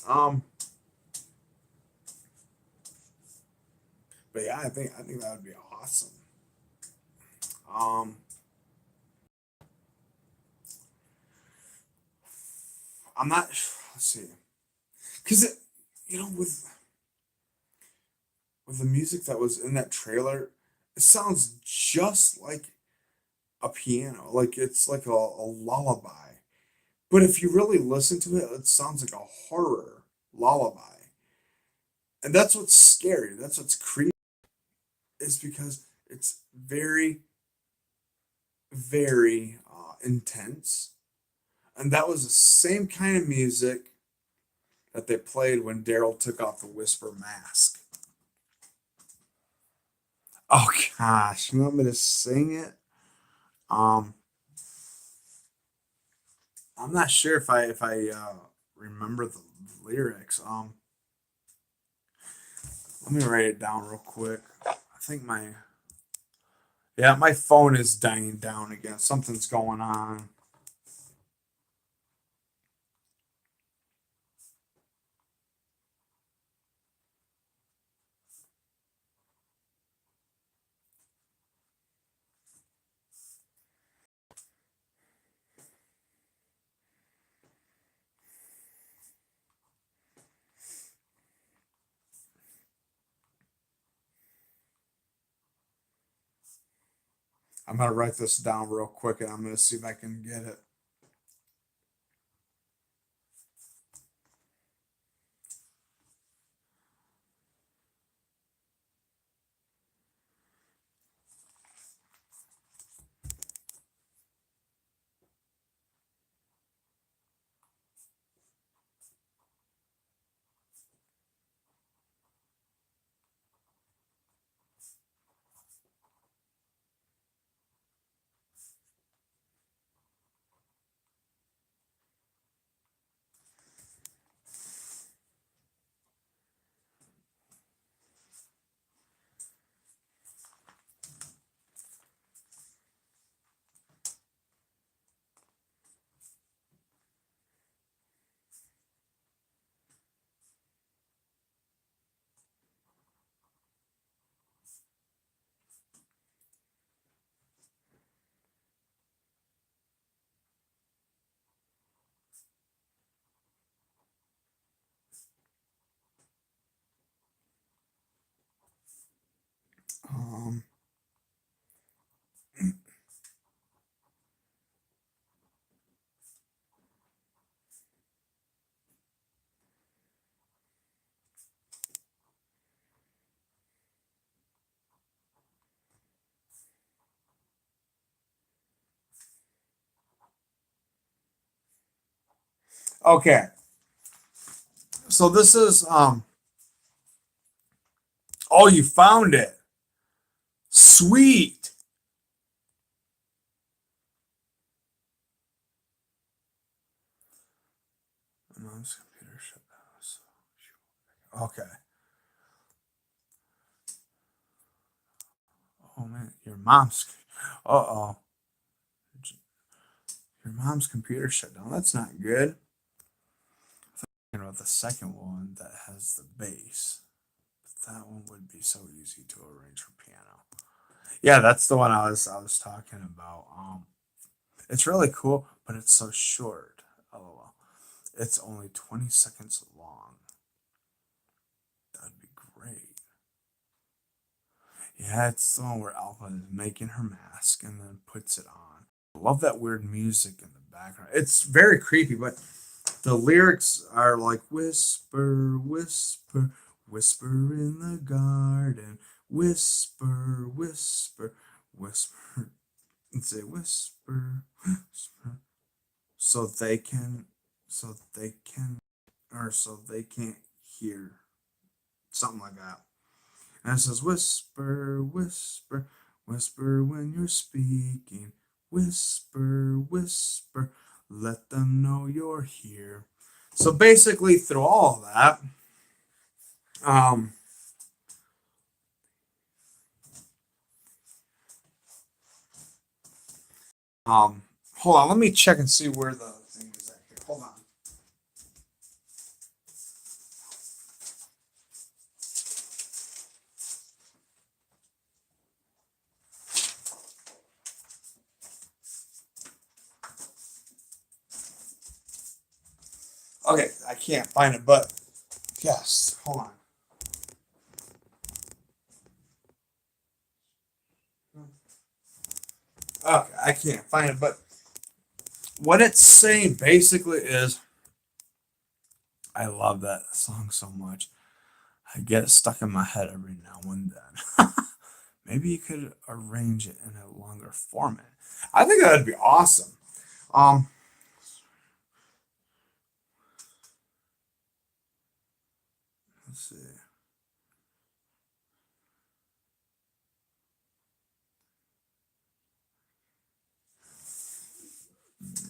Um, but yeah, I think that would be awesome. Um, I'm not. Let's see, because with the music that was in that trailer, it sounds just like a piano, like it's like a lullaby. But if you really listen to it, it sounds like a horror lullaby, and that's what's scary. That's what's creepy, is because it's very, very intense. And that was the same kind of music that they played when Daryl took off the Whisper mask. Oh gosh, you want me to sing it? Um, I'm not sure if I remember the lyrics. Let me write it down real quick. I think my phone is dying down again. Something's going on. I'm gonna write this down real quick and I'm gonna see if I can get it. Um, okay, so this is oh, you found it. Sweet. My mom's computer shut down. Okay. Oh man, your mom's. Uh oh. Your mom's computer shut down. That's not good. You know, the second one that has the bass. That one would be so easy to arrange for piano. Yeah, that's the one I was talking about. It's really cool, but it's so short. LOL. It's only 20 seconds long. That'd be great. Yeah, it's the one where Alpha is making her mask and then puts it on. I love that weird music in the background. It's very creepy, but the lyrics are like whisper, whisper, whisper in the garden, whisper, whisper, whisper, and say whisper, whisper, so they can, so they can, or so they can't hear, something like that. And it says whisper, whisper, whisper when you're speaking, whisper, whisper, let them know you're here. So basically, through all of that, um, um, hold on, let me check and see where the thing is at here. Hold on. Okay, I can't find it, but yes, hold on. Okay, I can't find it, but what it's saying basically is, I love that song so much. I get it stuck in my head every now and then. Maybe you could arrange it in a longer format. I think that would be awesome. Um, let's see.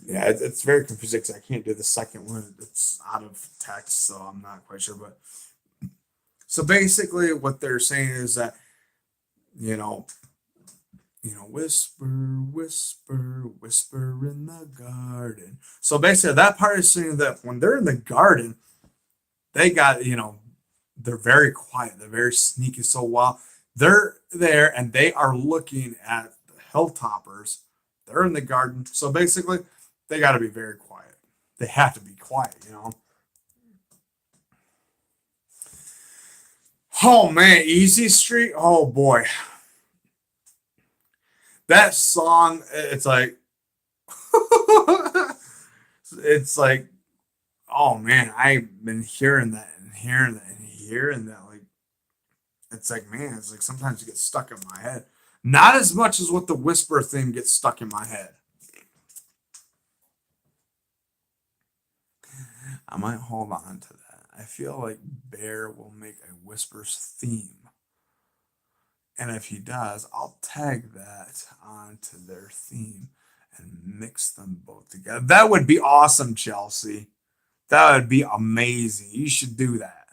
Yeah, it's very confusing because I can't do the second one. It's out of text, so I'm not quite sure. But so basically, what they're saying is that you know, whisper, whisper, whisper in the garden. So basically, that part is saying that when they're in the garden, they got they're very quiet, they're very sneaky. So while they're there and they are looking at the hilltoppers, they're in the garden. So basically, they got to be very quiet. They have to be quiet. Oh man, Easy Street. Oh boy, that song. It's like, it's like, oh man, I've been hearing that and hearing that and hearing that. Like, it's like, man, it's like sometimes it gets stuck in my head. Not as much as what the Whisper theme gets stuck in my head. I might hold on to that. I feel like Bear will make a Whispers theme. And if he does, I'll tag that onto their theme and mix them both together. That would be awesome, Chelsea. That would be amazing. You should do that.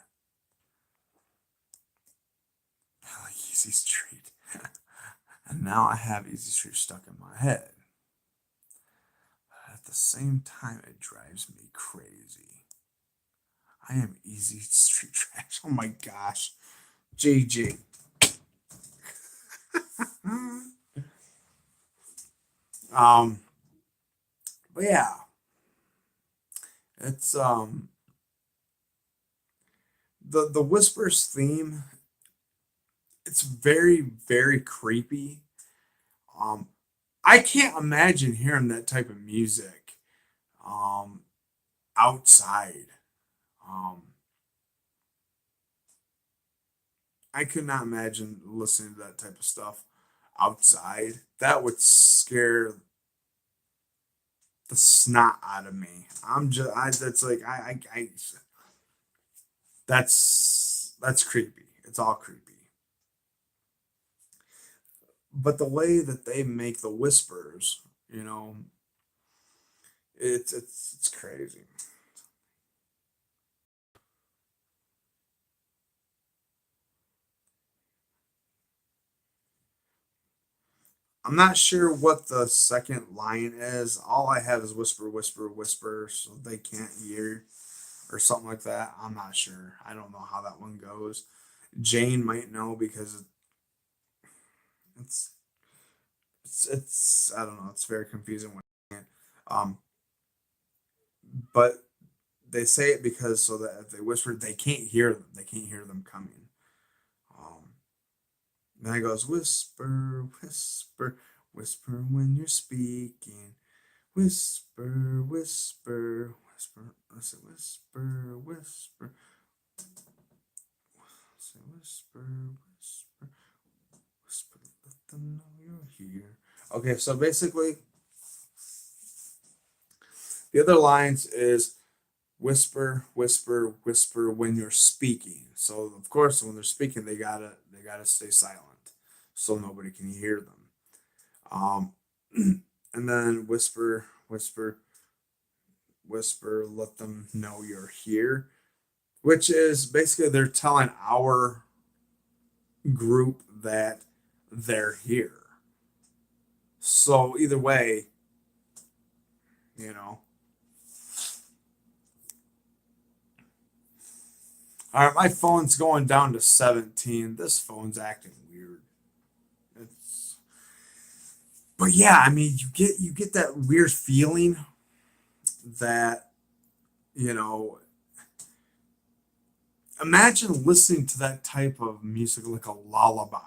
I like Easy Street. And now I have Easy Street stuck in my head. But at the same time, it drives me crazy. I am Easy Street Trash. Oh my gosh. JJ. um, but yeah, it's the Whispers theme. It's very very creepy. Um, I can't imagine hearing that type of music um outside. Um, I could not imagine listening to that type of stuff outside. That would scare the snot out of me. That's like, that's creepy. It's all creepy. But the way that they make the whispers, you know, it's crazy. I'm not sure what the second line is. All I have is whisper, whisper, whisper, so they can't hear or something like that. I'm not sure. I don't know how that one goes. Jane might know because it's it's I don't know. It's very confusing when um, but they say it because so that if they whisper, they can't hear them. They can't hear them coming. Um, then it goes whisper, whisper, whisper when you're speaking. Whisper, whisper, whisper. Let's say whisper, whisper. Let's say whisper, whisper, whisper. Let them know you're here. Okay, so basically, the other lines is whisper, whisper, whisper when you're speaking. So of course, when they're speaking, they gotta stay silent, so nobody can hear them. Um, and then whisper, whisper, whisper, let them know you're here, which is basically they're telling our group that they're here. So either way, you know. All right, my phone's going down to 17. This phone's acting weird. It's, but yeah, I mean, you get that weird feeling that You know, imagine listening to that type of music like a lullaby,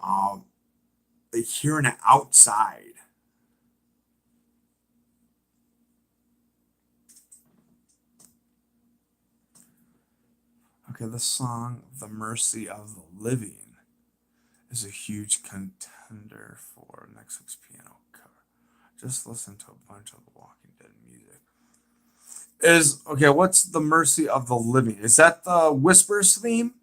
um, like hearing it outside. Okay, the song "The Mercy of the Living" is a huge contender for next week's piano cover. Just listen to a bunch of the Walking Dead music. Is okay. What's "The Mercy of the Living"? Is that the Whispers theme?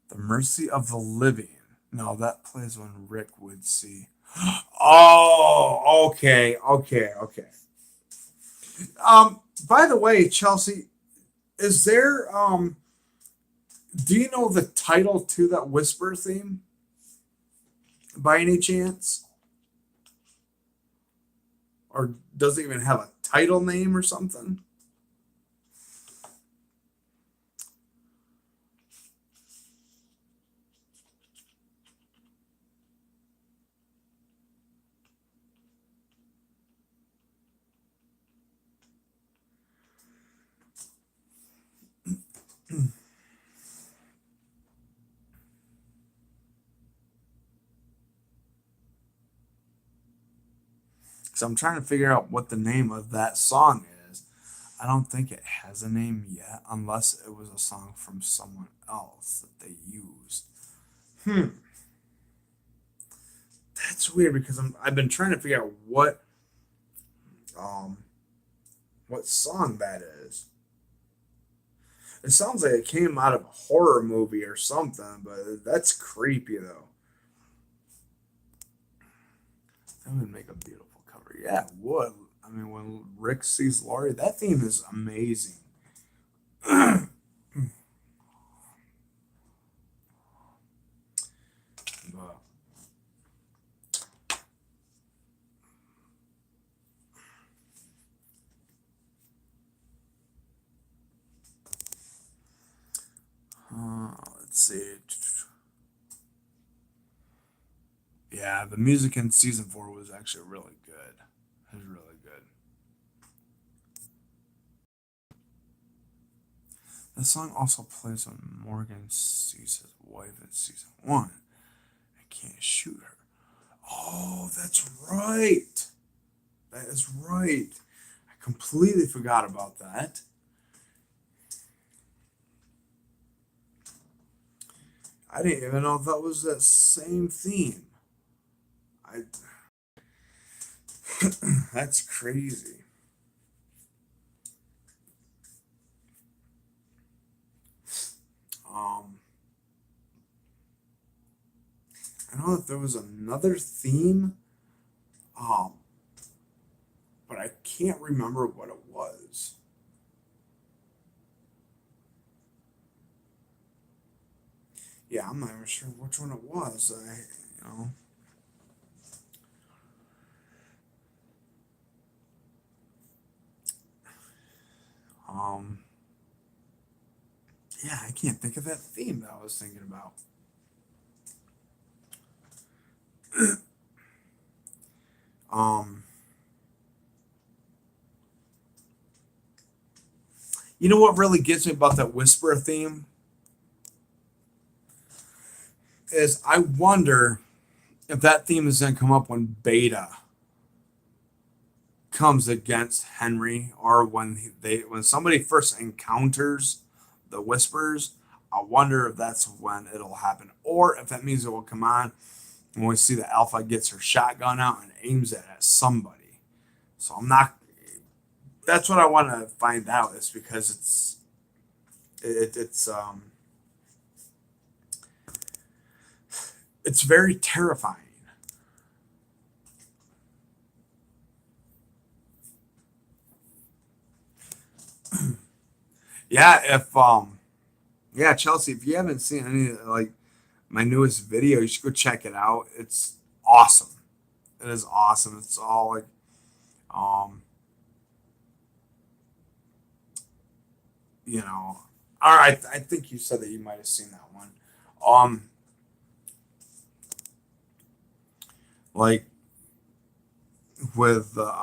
The Mercy of the Living. No, that plays when Rick would see. Oh, okay, okay, okay. By the way, Chelsea, is there do you know the title to that Whisper theme by any chance? Or does it even have a title name or something? Because I'm trying to figure out what the name of that song is. I don't think it has a name yet, unless it was a song from someone else that they used. Hmm, that's weird because I've been trying to figure out um what song that is. It sounds like it came out of a horror movie or something, but that's creepy though. That would make a beautiful cover. Yeah, it would. I mean, when Rick sees Laurie, that theme is amazing. But, let's see. Yeah, the music in season 4 was actually really good. It was really good. The song also plays when Morgan sees his wife in season 1 and can't shoot her. Oh, that's right. That is right. I completely forgot about that. I didn't even know if that was that same theme. I That's crazy. Um, I know that there was another theme, um, but I can't remember what it was. Yeah, I'm not even sure which one it was. You know, um, yeah, I can't think of that theme that I was thinking about. Um, you know what really gets me about that Whisper theme is I wonder if that theme is going to come up when Beta comes against Henry, or when somebody first encounters the Whispers. I wonder if that's when it'll happen, or if that means it will come on when we see that Alpha gets her shotgun out and aims it at somebody. So I'm not. That's what I want to find out. Is because it's it's very terrifying. Yeah, if yeah, Chelsea, if you haven't seen any like my newest video, you should go check it out. It's awesome. It is awesome. It's all like um you know, all right, I think you said that you might have seen that one. Um like with the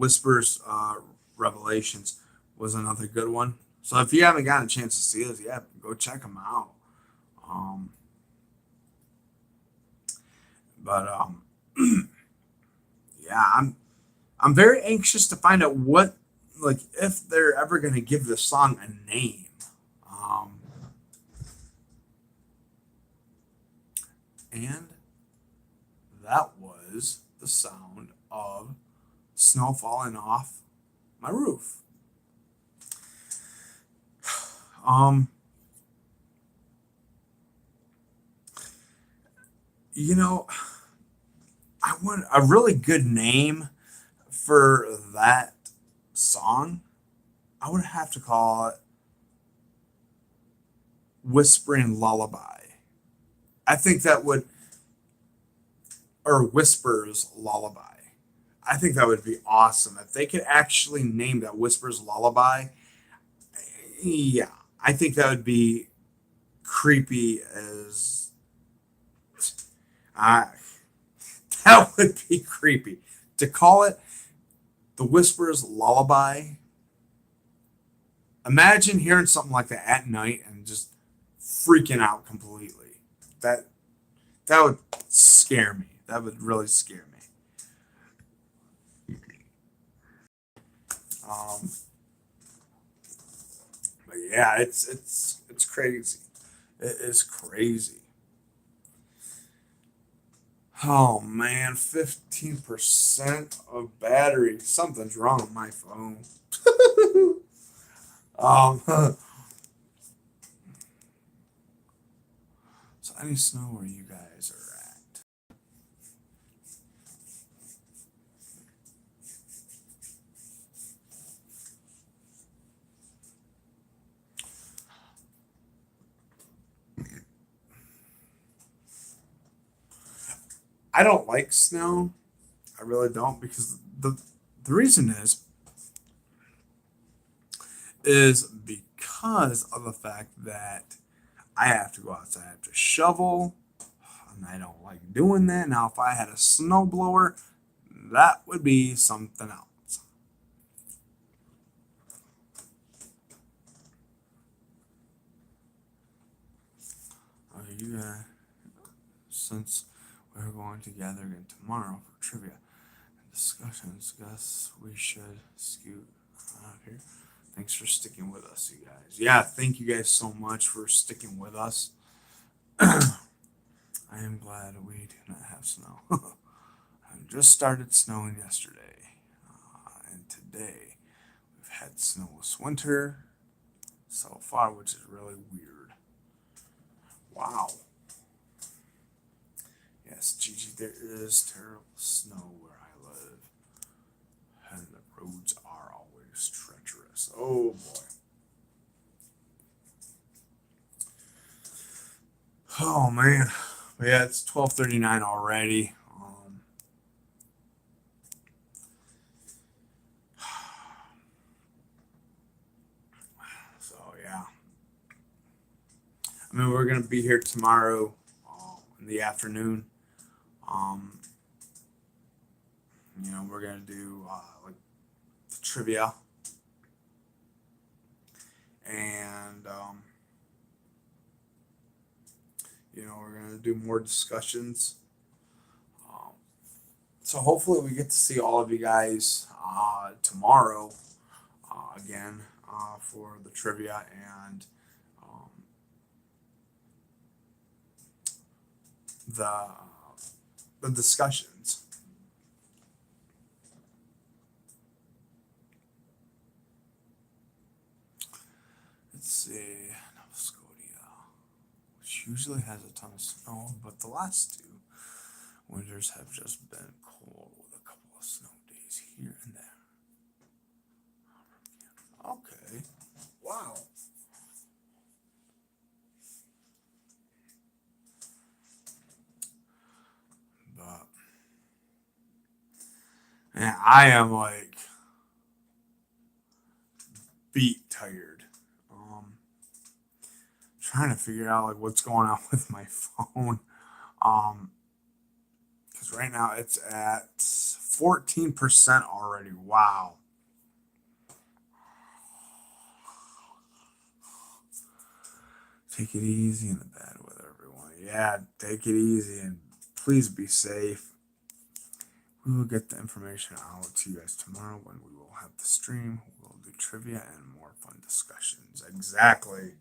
Whispers Revelations was another good one. So if you haven't gotten a chance to see this, yeah, go check them out. Um, but yeah, I'm very anxious to find out what like if they're ever gonna give the song a name. Um, and that was the sound of snow falling off my roof. Um, you know, I want a really good name for that song. I would have to call it Whispering Lullaby. I think that would, or Whispers Lullaby. I think that would be awesome. If they could actually name that Whispers Lullaby, yeah, I think that would be creepy as. Uh, that would be creepy. To call it the Whispers Lullaby, imagine hearing something like that at night and just freaking out completely. That that would scare me. That would really scare me. Um, but yeah, it's crazy. It is crazy. Oh man, 15% of battery. Something's wrong with my phone. um, so I need to know where you guys are at. I don't like snow. I really don't because the reason is because of the fact that I have to go outside, I have to shovel, and I don't like doing that. Now, if I had a snow blower, that would be something else. You since we're going together again tomorrow for trivia and discussions, guess we should scoot out here. Thanks for sticking with us, you guys. Yeah, thank you guys so much for sticking with us. I am glad we do not have snow. It just started snowing yesterday, and today we've had snow this winter so far, which is really weird. Wow. Yes, Gigi, there is terrible snow where I live, and the roads are always treacherous. Oh boy. Oh man. But yeah, it's 12:39 already. So yeah. I mean, we're gonna be here tomorrow in the afternoon. Um, we're gonna do like the trivia, and we're gonna do more discussions. Um, so hopefully we get to see all of you guys tomorrow again for the trivia and um, the the discussions. Let's see, Nova Scotia. usually has a ton of snow, but the last two winters have just been cold with a couple of snow days here and there. Okay. Wow. But man, I am like beat tired. Trying to figure out like what's going on with my phone. Um, because right now it's at 14% already. Wow. Take it easy in the bad weather, everyone. Yeah, take it easy and please be safe. We will get the information out to you guys tomorrow when we will have the stream. We'll do trivia and more fun discussions. Exactly.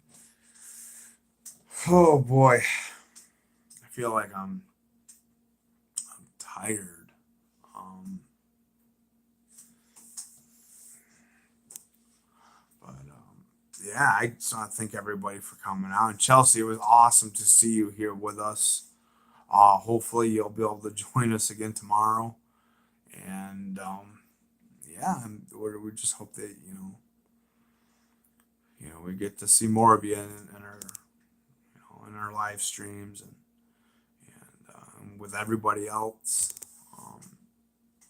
Oh boy. I feel like I'm tired. Um, but yeah, I just want to thank everybody for coming out. And Chelsea, it was awesome to see you here with us. Hopefully you'll be able to join us again tomorrow. And yeah, and we just hope that we get to see more of you in our in our live streams and with everybody else. Um,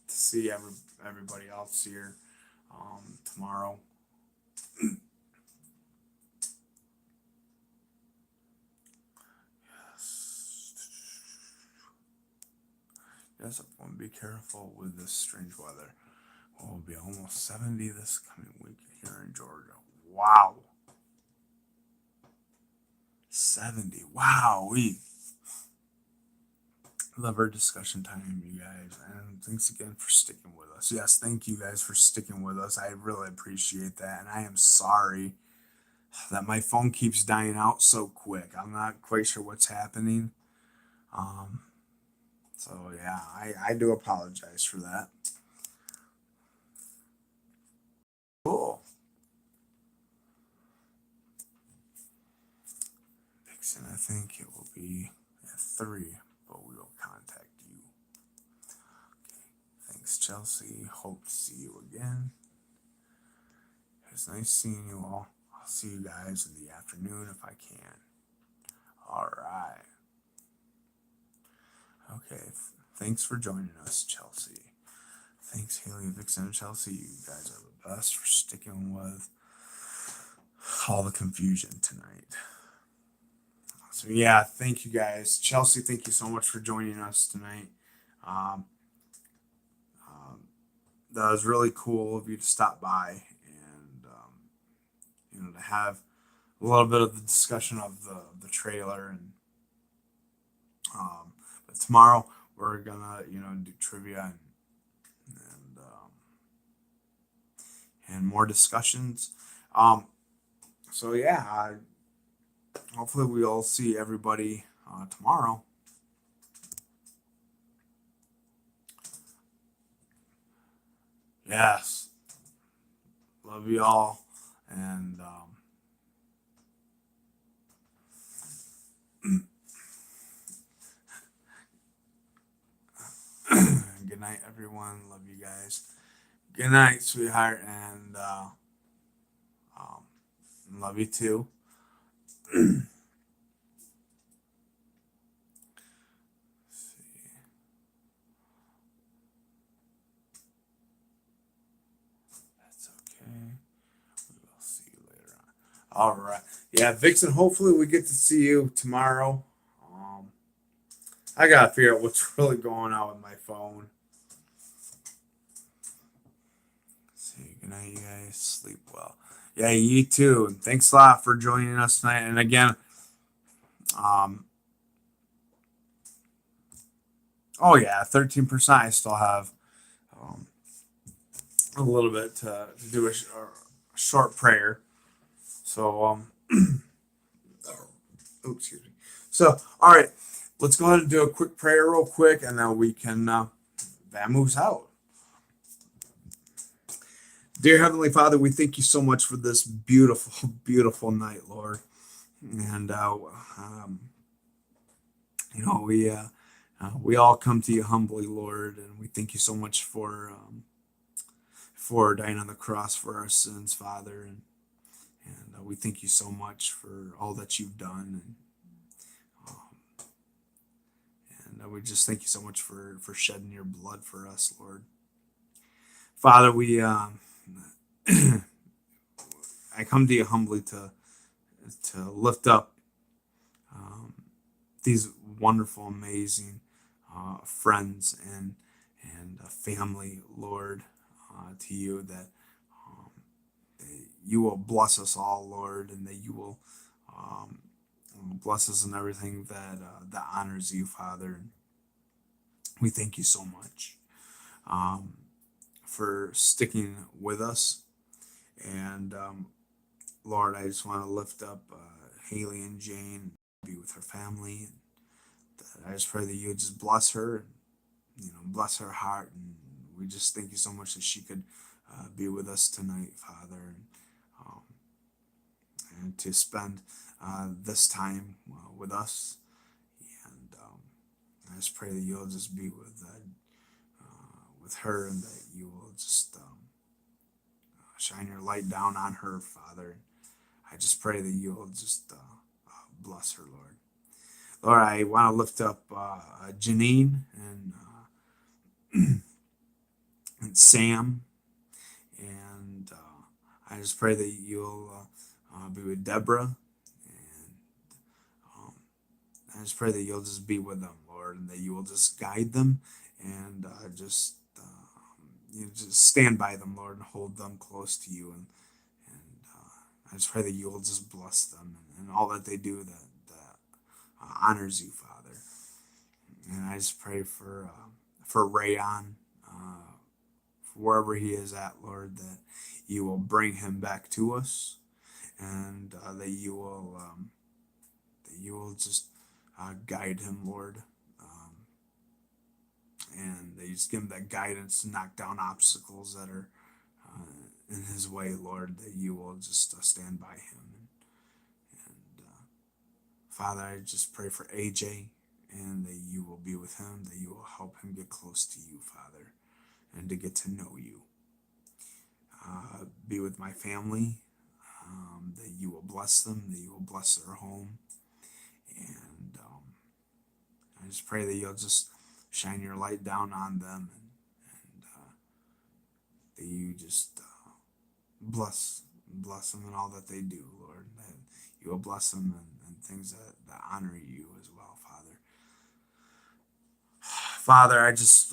to see everybody else here tomorrow. Yes, everyone, be careful with this strange weather. Well, it'll be almost 70 this coming week here in Georgia. Wow. 70. Wow. We love our discussion time, you guys. And thanks again for sticking with us. Yes, thank you guys for sticking with us. I really appreciate that. And I am sorry that my phone keeps dying out so quick. I'm not quite sure what's happening. Um, so, yeah, I do apologize for that. Cool. Vixen, I think it will be at 3, but we will contact you. Okay. Thanks, Chelsea. Hope to see you again. It's nice seeing you all. I'll see you guys in the afternoon if I can. All right. Okay. Thanks for joining us, Chelsea. Thanks, Haley, Vixen, and Chelsea. You guys are the best for sticking with all the confusion tonight. So yeah, thank you guys. Chelsea, thank you so much for joining us tonight. Um, that was really cool of you to stop by and to have a little bit of the discussion of the trailer um, but tomorrow we're gonna do trivia and more discussions. So yeah, hopefully we'll see everybody tomorrow. Yes, love you all, and good night, everyone. Love you guys. Good night, sweetheart, and um, love you too. See. That's okay. We will see you later on. All right. Yeah, Vixen, hopefully we get to see you tomorrow. I got to figure out what's really going on with my phone. See, good night, you guys. Sleep well. Yeah, you too. And thanks a lot for joining us tonight. And again, um, oh yeah, 13%. I still have um, a little bit to do a short prayer. So, oh, excuse me. So, all right, let's go ahead and do a quick prayer real quick, and then we can that moves out. Dear Heavenly Father, we thank you so much for this beautiful, beautiful night, Lord. And We all come to you humbly, Lord, and we thank you so much for dying on the cross for our sins, Father, and we thank you so much for all that you've done, um, and we just thank you so much for shedding your blood for us, Lord. Father, we I come to you humbly to lift up um, these wonderful, amazing friends and family, Lord, to you um, that you will bless us all, Lord, and that you will um, bless us in everything that honors you, Father. And we thank you so much um, for sticking with us. And Lord, I just want to lift up Haley and Jane, be with her family. I just pray that you would just bless her, and, bless her heart. And we just thank you so much that she could be with us tonight, Father, um, and to spend this time with us. And I just pray that you'll just be with her, and that you will just shine your light down on her, Father. I just pray that you'll just bless her, Lord. Lord, I want to lift up Janine and Sam, and I just pray that you'll be with Deborah, and um, I just pray that you'll just be with them, Lord, and that you will just guide them, and you just stand by them, Lord, and hold them close to you, and I just pray that you will just bless them and all that they do that honors you, Father. And I just pray for Rayon, wherever he is at, Lord, that you will bring him back to us, and that you will just guide him, Lord, and that you just give him that guidance to knock down obstacles that are in his way, Lord. That you will just stand by him, and Father, I just pray for AJ, and that you will be with him, that you will help him get close to you, Father, and to get to know you. Be with my family, that you will bless them, that you will bless their home. And I just pray that you'll just shine your light down on them, and that you just bless them in all that they do, Lord. That you will bless them in things that honor you as well, Father. Father,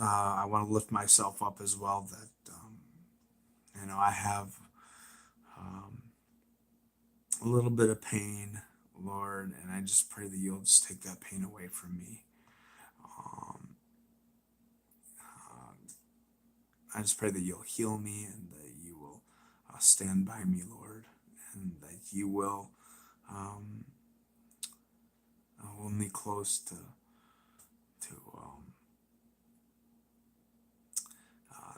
I want to lift myself up as well. That I have um, a little bit of pain, Lord, and I just pray that you'll just take that pain away from me. Um, I just pray that you'll heal me, and that you will stand by me, Lord, and that you will um, hold me close to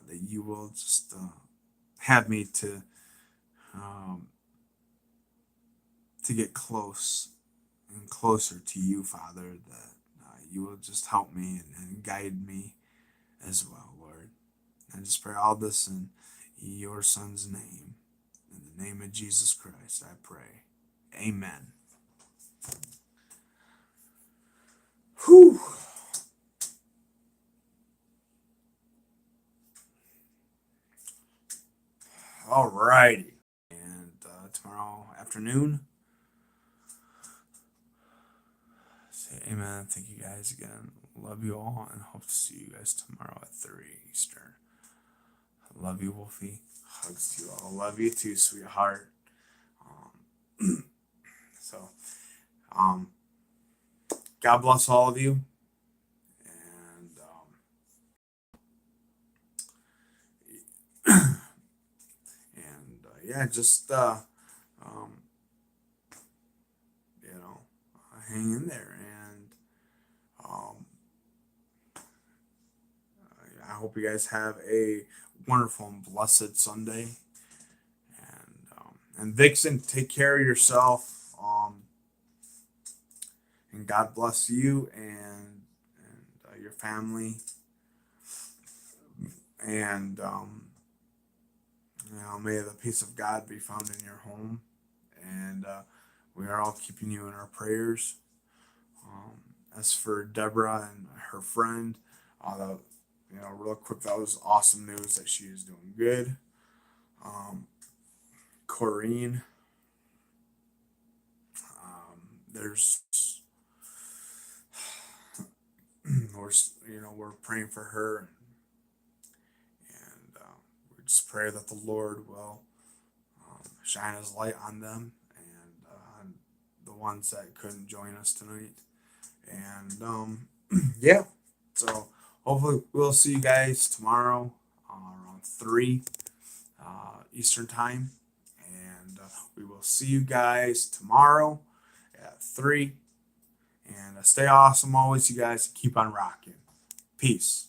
that you will just have me um, to get close and closer to you, Father. That you will just help me and guide me as well, Lord. I just pray all this in your Son's name. In the name of Jesus Christ, I pray. Amen. Whew. All righty. And tomorrow afternoon, say amen. Thank you guys again. Love you all, and hope to see you guys tomorrow at 3 Eastern. Love you, Wolfie. Hugs to you all. Love you too, sweetheart. Um, so, um, God bless all of you. And yeah, just um, hang in there, and um, I hope you guys have a wonderful and blessed Sunday. And Vixen, take care of yourself. And God bless you and your family. And may the peace of God be found in your home. And we are all keeping you in our prayers. As for Deborah and her friend, the, real quick, that was awesome news that she is doing good. Corrine, there's we're praying for her, and we just pray that the Lord will shine His light on them and on the ones that couldn't join us tonight. And yeah, so hopefully we'll see you guys tomorrow around 3 Eastern time, and we will see you guys tomorrow at 3. And stay awesome always, you guys. Keep on rocking. Peace.